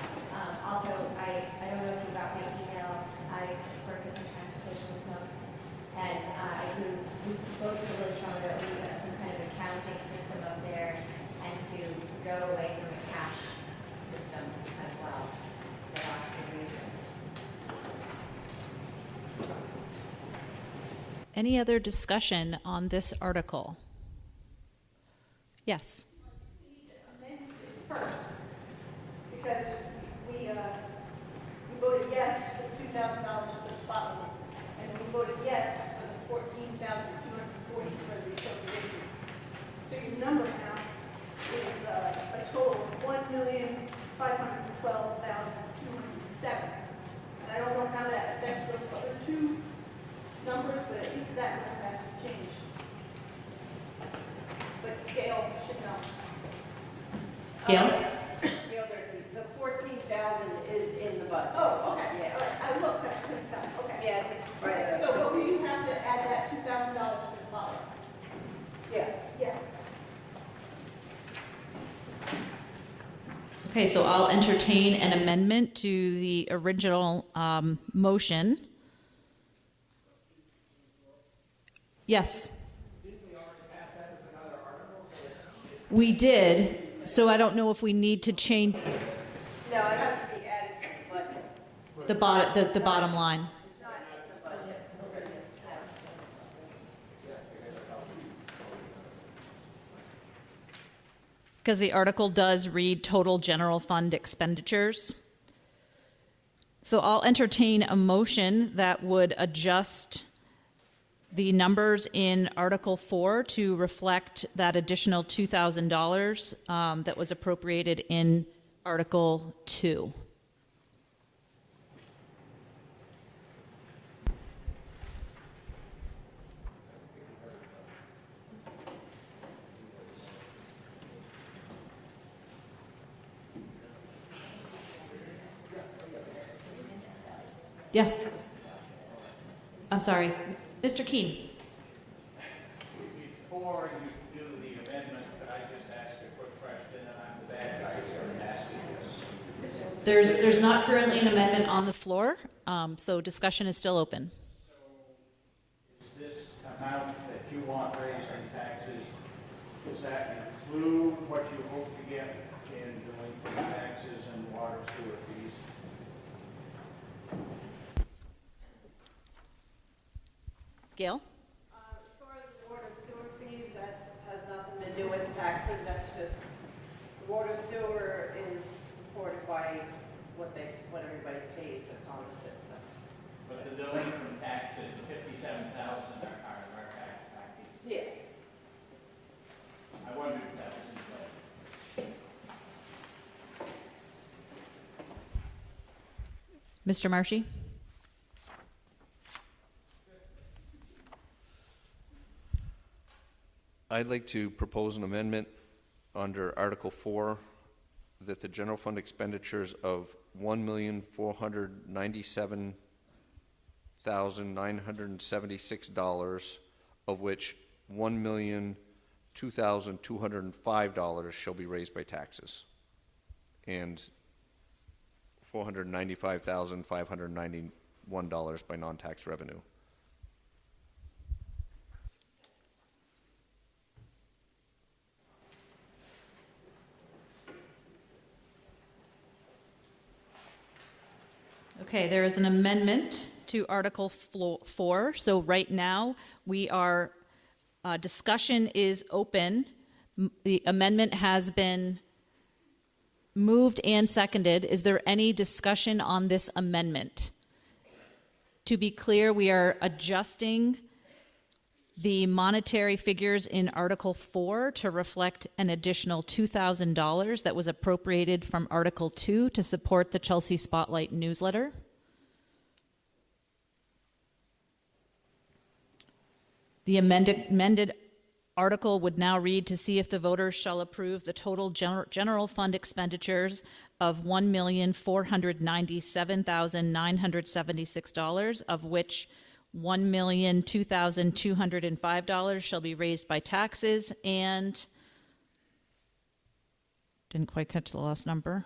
Also, I don't know if you got my email. I work at the transportation smoke, and we both feel really strong that we need some kind of accounting system up there, and to go away from a cash system as well for lots of reasons. Any other discussion on this article? Yes. First, because we voted yes for the $2,000 for the spot limit, and we voted yes for the $14,240 for the association. So your number now is a total of $1,512,207. And I don't know how that affects those other two numbers, but at least that number has to change. But Gail should know. Gail? The 14,000 is in the budget. Oh, okay. Yes. All right. I looked at it. Okay. Yeah, Okay. right. So, but we do have to add that $2,000 to the bottom. Yeah. Yeah. Okay, so I'll entertain an amendment to the original motion. Yes. We did, so I don't know if we need to change No, it has to be added to the budget. the bottom line. It's not in the budget. Because the article does read total general fund expenditures. So I'll entertain a motion that would adjust the numbers in Article 4 to reflect that additional $2,000 that was appropriated in Article 2. Yeah. I'm sorry. Mr. Keene. Before you do the amendment, could I just ask a quick question, and I'm the bad guy here and asking this? There's not currently an amendment on the floor, so discussion is still open. So is this amount that you want raised in taxes, does that include what you hope to get in delinquent taxes and water sewer fees? Gail? As far as the water sewer fees, that has nothing to do with taxes. That's just, the water sewer is supported by what everybody pays that's on the system. But the delinquent taxes, the 57,000 are part of our tax package. Yeah. I wondered if that was in play. Mr. Marshy? I'd like to propose an amendment under Article 4 that the general fund expenditures of $1,497,976, of which $1,002,205 shall be raised by taxes, and $495,591 by non-tax revenue. Okay, there is an amendment to Article 4. So right now, we are, discussion is open. The amendment has been moved and seconded. Is there any discussion on this amendment? To be clear, we are adjusting the monetary figures in Article 4 to reflect an additional $2,000 that was appropriated from Article 2 to support the Chelsea Spotlight newsletter. The amended article would now read, to see if the voters shall approve the total general fund expenditures of $1,497,976, of which $1,002,205 shall be raised by taxes, and didn't quite catch the last number.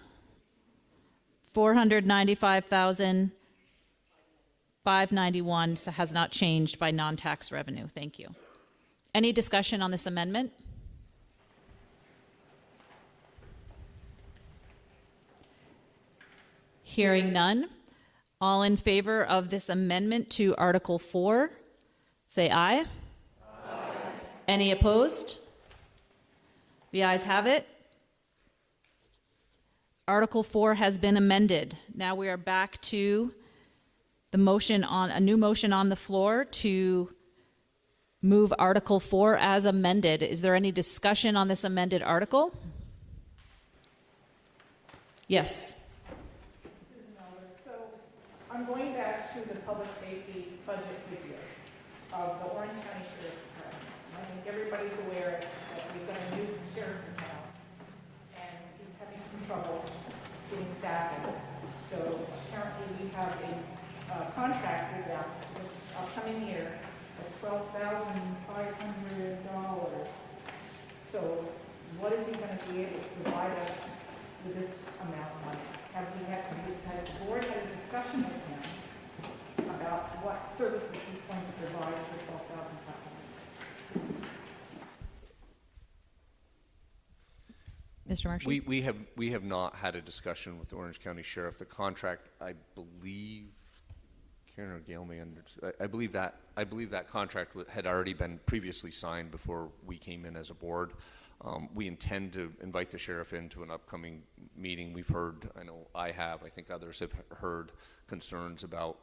$495,591 has not changed by non-tax revenue. Thank you. Any discussion on this amendment? Hearing none. All in favor of this amendment to Article 4, say aye. Aye. Any opposed? The ayes have it. Article 4 has been amended. Now we are back to the motion on a new motion on the floor to move Article 4 as amended. Is there any discussion on this amended article? Yes. I'm going back to the public safety budget figure of the Orange County Sheriff's Department. I think everybody's aware that we've got a new sheriff in town, and he's having some troubles getting staffing. So apparently we have a contract with them this upcoming year of $12,500. So what is he going to be able to provide us with this amount of money? Has the board had a discussion with him about what services he's going to provide for $12,500? Mr. Marshall? We have not had a discussion with the Orange County Sheriff. The contract, I believe, Karen or Gail may I believe that contract had already been previously signed before we came in as a board. We intend to invite the sheriff into an upcoming meeting. We've heard, I think others have heard concerns about,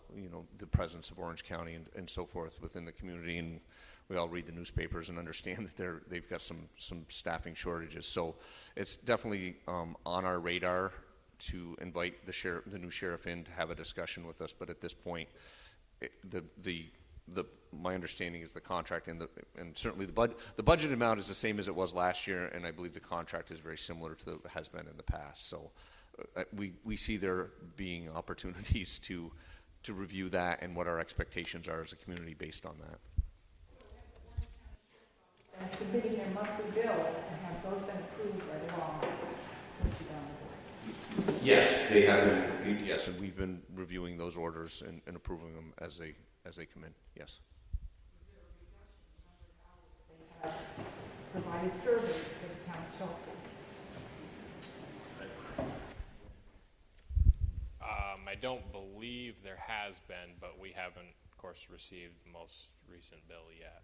the presence of Orange County and so forth within the community, and we all read the newspapers and understand that they've got some staffing shortages. So it's definitely on our radar to invite the new sheriff in to have a discussion with us. But at this point, my understanding is the contract and certainly the budget amount is the same as it was last year, and I believe the contract is very similar to has been in the past. So we see there being opportunities to review that and what our expectations are as a community based on that. And submitting their monthly bills, and have those been approved by law since you've been on the board? Yes, they have been. Yes, and we've been reviewing those orders and approving them as they come in. Yes. Provided service for the town of Chelsea. I don't believe there has been, but we haven't, of course, received the most recent bill yet.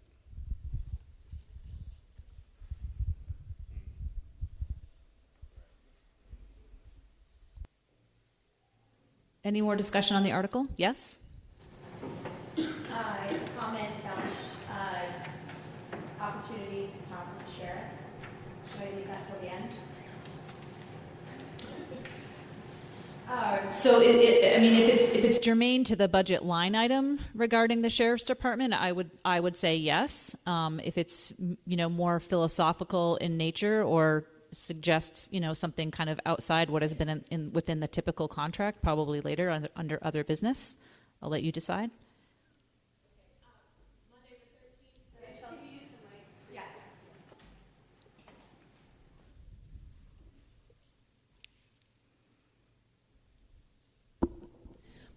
Any more discussion on the article? Yes? Comment about opportunities to talk with the sheriff. Should I leave that till the end? So, if it's germane to the budget line item regarding the sheriff's department, I would say yes. If it's more philosophical in nature or suggests, something kind of outside what has been within the typical contract, probably later under other business. I'll let you decide.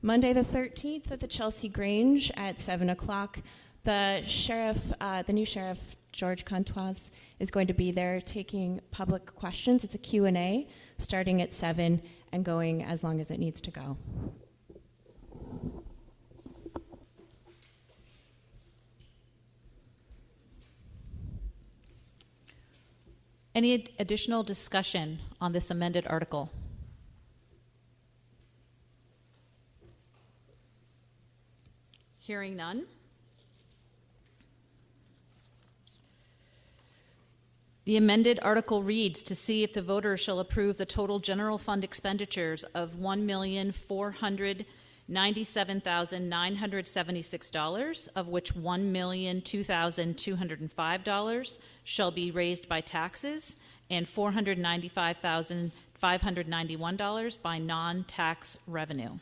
Monday the 13th at the Chelsea Grange at 7 o'clock. The new sheriff, George Contois, is going to be there taking public questions. It's a Q&A starting at 7 and going as long as it needs to go. Any additional discussion on this amended article? Hearing none. The amended article reads, to see if the voters shall approve the total general fund expenditures of $1,497,976, of which $1,002,205 shall be raised by taxes and $495,591 by non-tax revenue.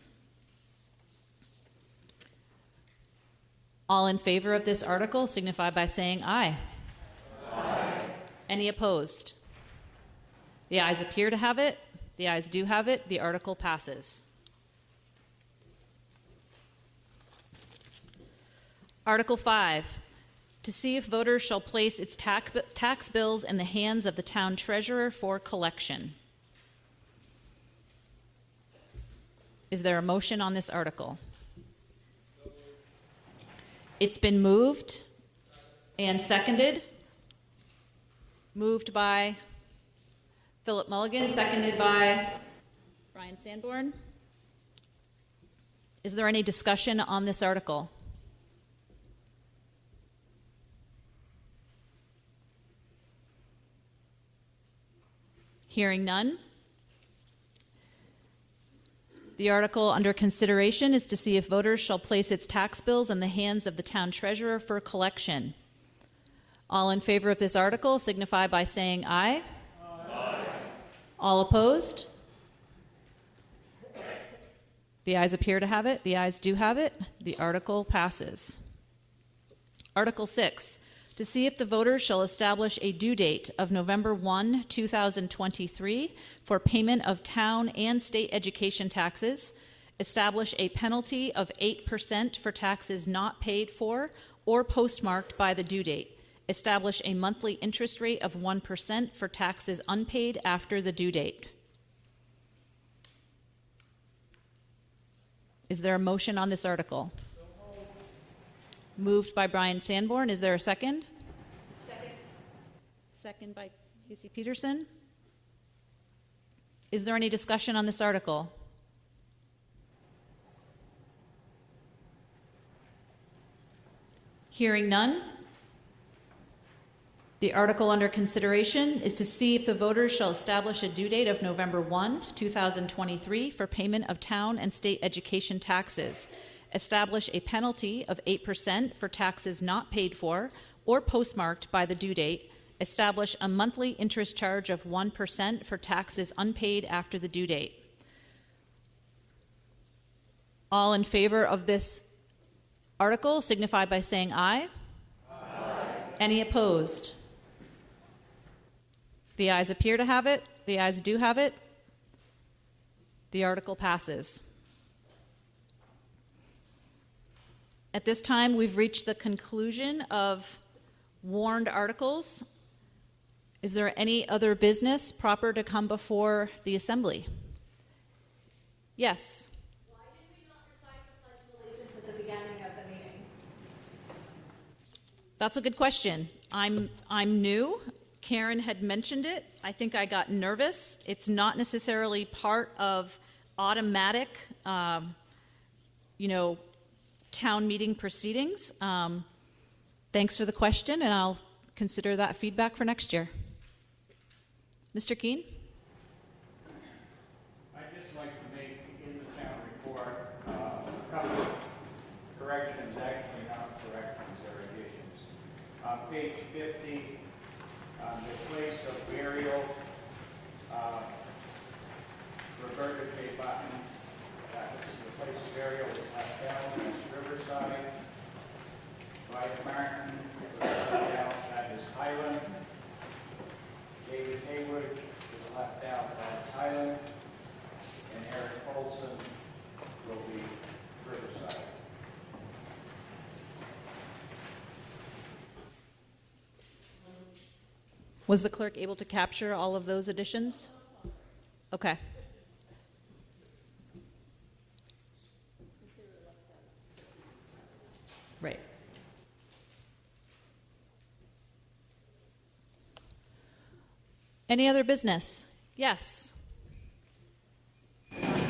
All in favor of this article signify by saying aye. Aye. Any opposed? The ayes appear to have it. The ayes do have it. The article passes. Article 5, to see if voters shall place its tax bills in the hands of the town treasurer for collection. Is there a motion on this article? It's been moved and seconded. Moved by Philip Mulligan, seconded by Brian Sanborn. Is there any discussion on this article? Hearing none. The article under consideration is to see if voters shall place its tax bills in the hands of the town treasurer for collection. All in favor of this article signify by saying aye. Aye. All opposed? The ayes appear to have it. The ayes do have it. The article passes. Article 6, to see if the voters shall establish a due date of November 1, 2023 for payment of town and state education taxes, establish a penalty of 8% for taxes not paid for or postmarked by the due date, establish a monthly interest rate of 1% for taxes unpaid after the due date. Is there a motion on this article? Moved by Brian Sanborn. Is there a second? Second. Second by Casey Peterson. Is there any discussion on this article? Hearing none. The article under consideration is to see if the voters shall establish a due date of November 1, 2023 for payment of town and state education taxes, establish a penalty of 8% for taxes not paid for or postmarked by the due date, establish a monthly interest charge of 1% for taxes unpaid after the due date. All in favor of this article signify by saying aye. Aye. Any opposed? The ayes appear to have it. The ayes do have it. The article passes. At this time, we've reached the conclusion of warned articles. Is there any other business proper to come before the Assembly? Yes. Why did we not recite the Pledge of Allegiance at the beginning of the meeting? That's a good question. I'm new. Karen had mentioned it. I think I got nervous. It's not necessarily part of automatic, town meeting proceedings. Thanks for the question, and I'll consider that feedback for next year. Mr. Keene? I'd just like to make in the town report a couple of corrections, actually not corrections, they're additions. On page 50, the place of burial Roberta J. Button, this is the place of burial was left down, that's Riverside. Mike Martin was left out, that is Highland. David Haywood was left out, that is Highland. And Eric Olson will be Riverside. Was the clerk able to capture all of those additions? Okay. Right. Any other business? Yes. One of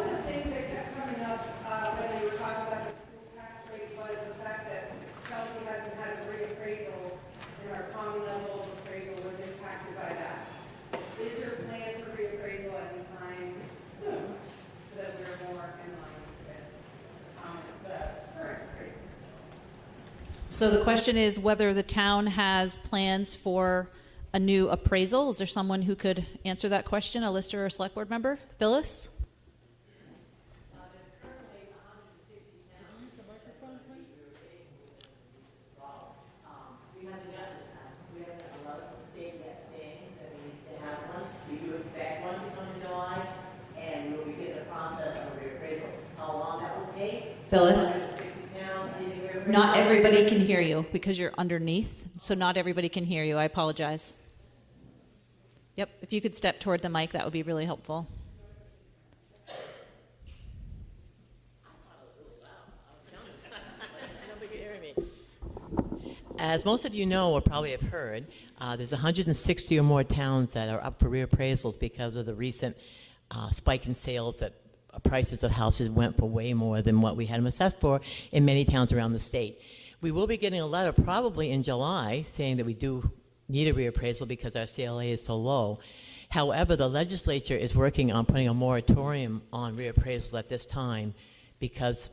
the things that kept coming up when you were talking about the school tax rate was the fact that Chelsea hasn't had a reappraisal, and our common level of appraisal was impacted by that. Is there a plan for reappraisal at any time soon, so that we're more in line with the current appraisal? So the question is whether the town has plans for a new appraisal. Is there someone who could answer that question, a lister or a select board member? Phyllis? We do expect one to come in July, and we'll begin the process of reappraisal. How long that will take? Phyllis? Not everybody can hear you because you're underneath, so not everybody can hear you. I apologize. Yep, if you could step toward the mic, that would be really helpful. As most of you know or probably have heard, there's 160 or more towns that are up for reappraisals because of the recent spike in sales that prices of houses went for way more than what we had them assessed for in many towns around the state. We will be getting a letter probably in July saying that we do need a reappraisal because our CLA is so low. However, the legislature is working on putting a moratorium on reappraisals at this time because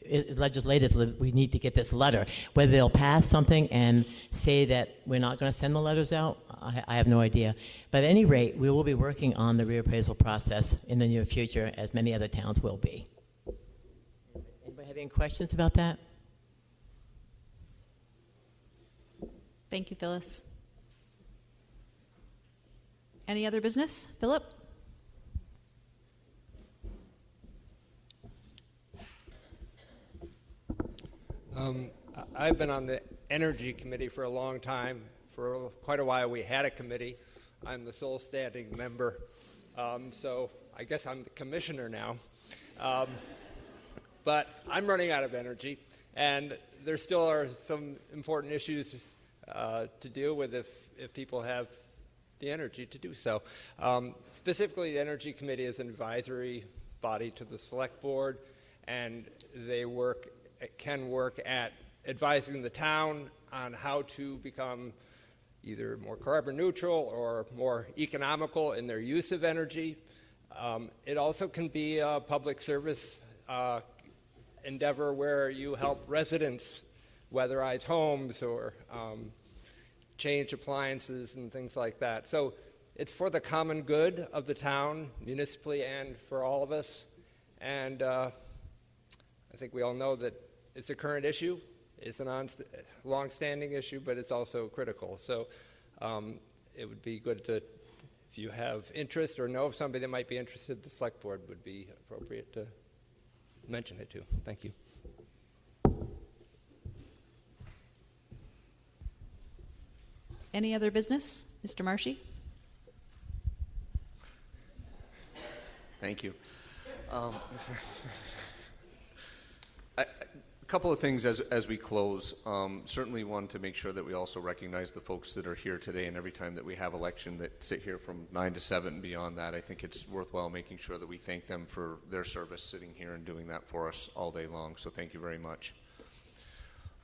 legislatively we need to get this letter. Whether they'll pass something and say that we're not going to send the letters out, I have no idea. But at any rate, we will be working on the reappraisal process in the near future, as many other towns will be. Anybody have any questions about that? Thank you, Phyllis. Any other business? Philip? I've been on the Energy Committee for a long time. For quite a while we had a committee. I'm the sole standing member, so I guess I'm the commissioner now. But I'm running out of energy, and there still are some important issues to deal with if people have the energy to do so. Specifically, the Energy Committee is an advisory body to the Select Board, and they can work at advising the town on how to become either more carbon neutral or more economical in their use of energy. It also can be a public service endeavor where you help residents weatherize homes or change appliances and things like that. So it's for the common good of the town, municipally, and for all of us. And I think we all know that it's a current issue. It's a long-standing issue, but it's also critical. So it would be good to, if you have interest or know of somebody that might be interested, the Select Board would be appropriate to mention it to. Thank you. Any other business? Mr. Marshy? Thank you. A couple of things as we close. Certainly one, to make sure that we also recognize the folks that are here today, and every time that we have election that sit here from 9 to 7 and beyond that. I think it's worthwhile making sure that we thank them for their service sitting here and doing that for us all day long. So thank you very much.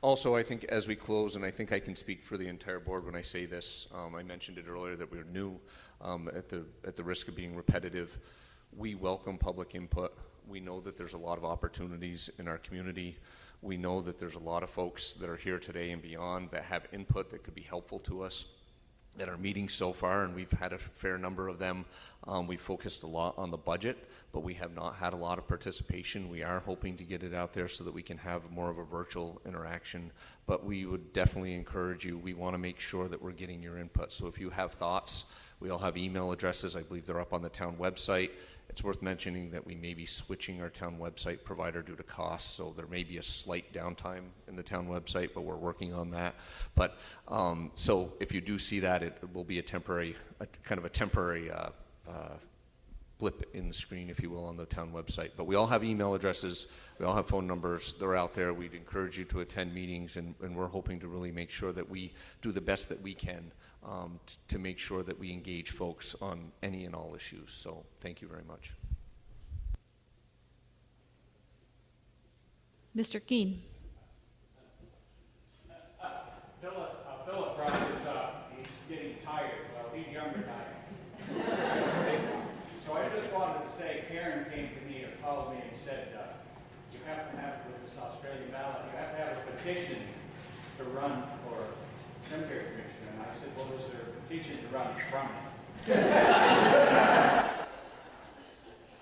Also, I think as we close, and I think I can speak for the entire board when I say this, I mentioned it earlier that we're new. At the risk of being repetitive, we welcome public input. We know that there's a lot of opportunities in our community. We know that there's a lot of folks that are here today and beyond that have input that could be helpful to us. at our meetings so far, and we've had a fair number of them. We focused a lot on the budget, but we have not had a lot of participation. We are hoping to get it out there so that we can have more of a virtual interaction, but we would definitely encourage you. We want to make sure that we're getting your input. So if you have thoughts, we all have email addresses. I believe they're up on the town website. It's worth mentioning that we may be switching our town website provider due to costs, so there may be a slight downtime in the town website, but we're working on that. But so if you do see that, it will be a temporary blip in the screen, if you will, on the town website. But we all have email addresses, we all have phone numbers, they're out there. We'd encourage you to attend meetings, and we're hoping to really make sure that we do the best that we can to make sure that we engage folks on any and all issues. So thank you very much. Mr. Keene. Philip brought this up. He's getting tired. Well, he's younger than I am. So I just wanted to say, Karen came to me or called me and said, you have to have, with this Australian ballot, you have to have a petition to run for cemetery commissioner. And I said, well, is there a petition to run from it?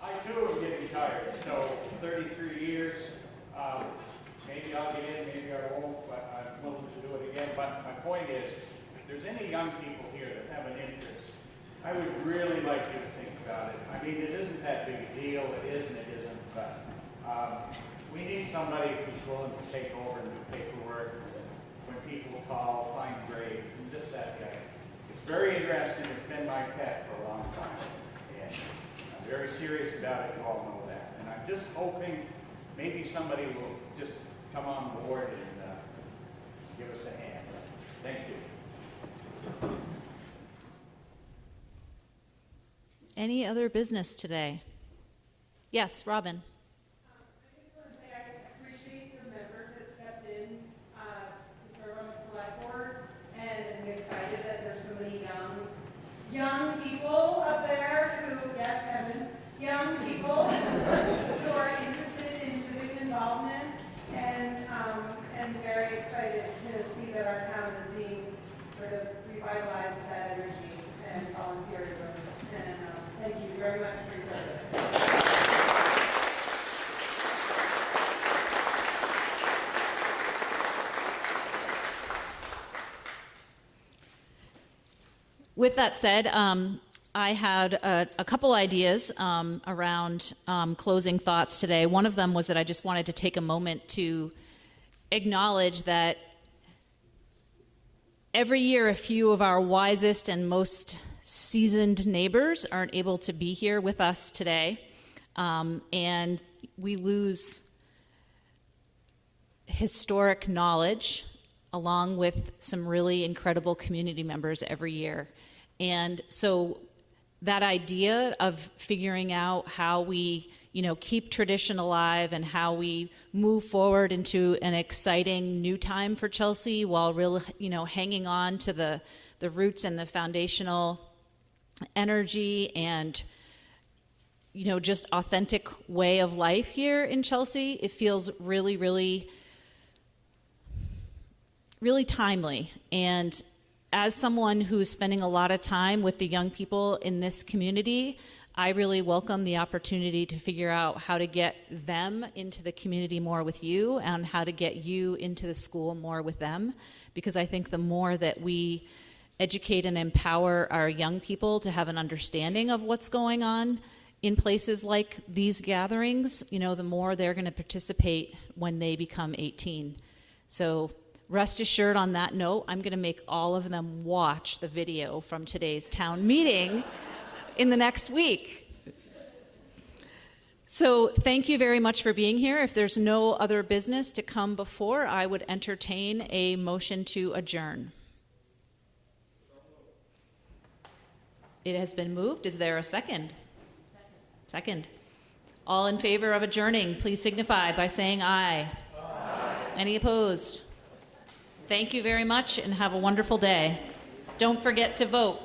I too am getting tired. So 33 years, maybe I'll get in, maybe I won't, but I'm willing to do it again. But my point is, if there's any young people here that have an interest, I would really like you to think about it. I mean, it isn't that big a deal. It is and it isn't. But we need somebody who's willing to take over and do paperwork when people call, find graves, and this, that, guy. It's very interesting. It's been my pet for a long time. And I'm very serious about it. You all know that. And I'm just hoping maybe somebody will just come on board and give us a hand. Thank you. Any other business today? Yes, Robin. I just want to say I appreciate the members that stepped in to serve on the select board, and I'm excited that there's so many young people up there who, yes, Evan, young people who are interested in civic involvement, and very excited to see that our town is being sort of revitalized with that energy and volunteerism. And thank you very much for your service. With that said, I had a couple ideas around closing thoughts today. One of them was that I just wanted to take a moment to acknowledge that every year a few of our wisest and most seasoned neighbors aren't able to be here with us today, and we lose historic knowledge along with some really incredible community members every year. And so that idea of figuring out how we, keep tradition alive and how we move forward into an exciting new time for Chelsea while really, hanging on to the roots and the foundational energy and, just authentic way of life here in Chelsea, it feels really, really, really timely. And as someone who's spending a lot of time with the young people in this community, I really welcome the opportunity to figure out how to get them into the community more with you and how to get you into the school more with them, because I think the more that we educate and empower our young people to have an understanding of what's going on in places like these gatherings, the more they're going to participate when they become 18. So rest assured, on that note, I'm going to make all of them watch the video from today's town meeting in the next week. So thank you very much for being here. If there's no other business to come before, I would entertain a motion to adjourn. It has been moved. Is there a second? Second. All in favor of adjourning, please signify by saying aye. Aye. Any opposed? Thank you very much and have a wonderful day. Don't forget to vote.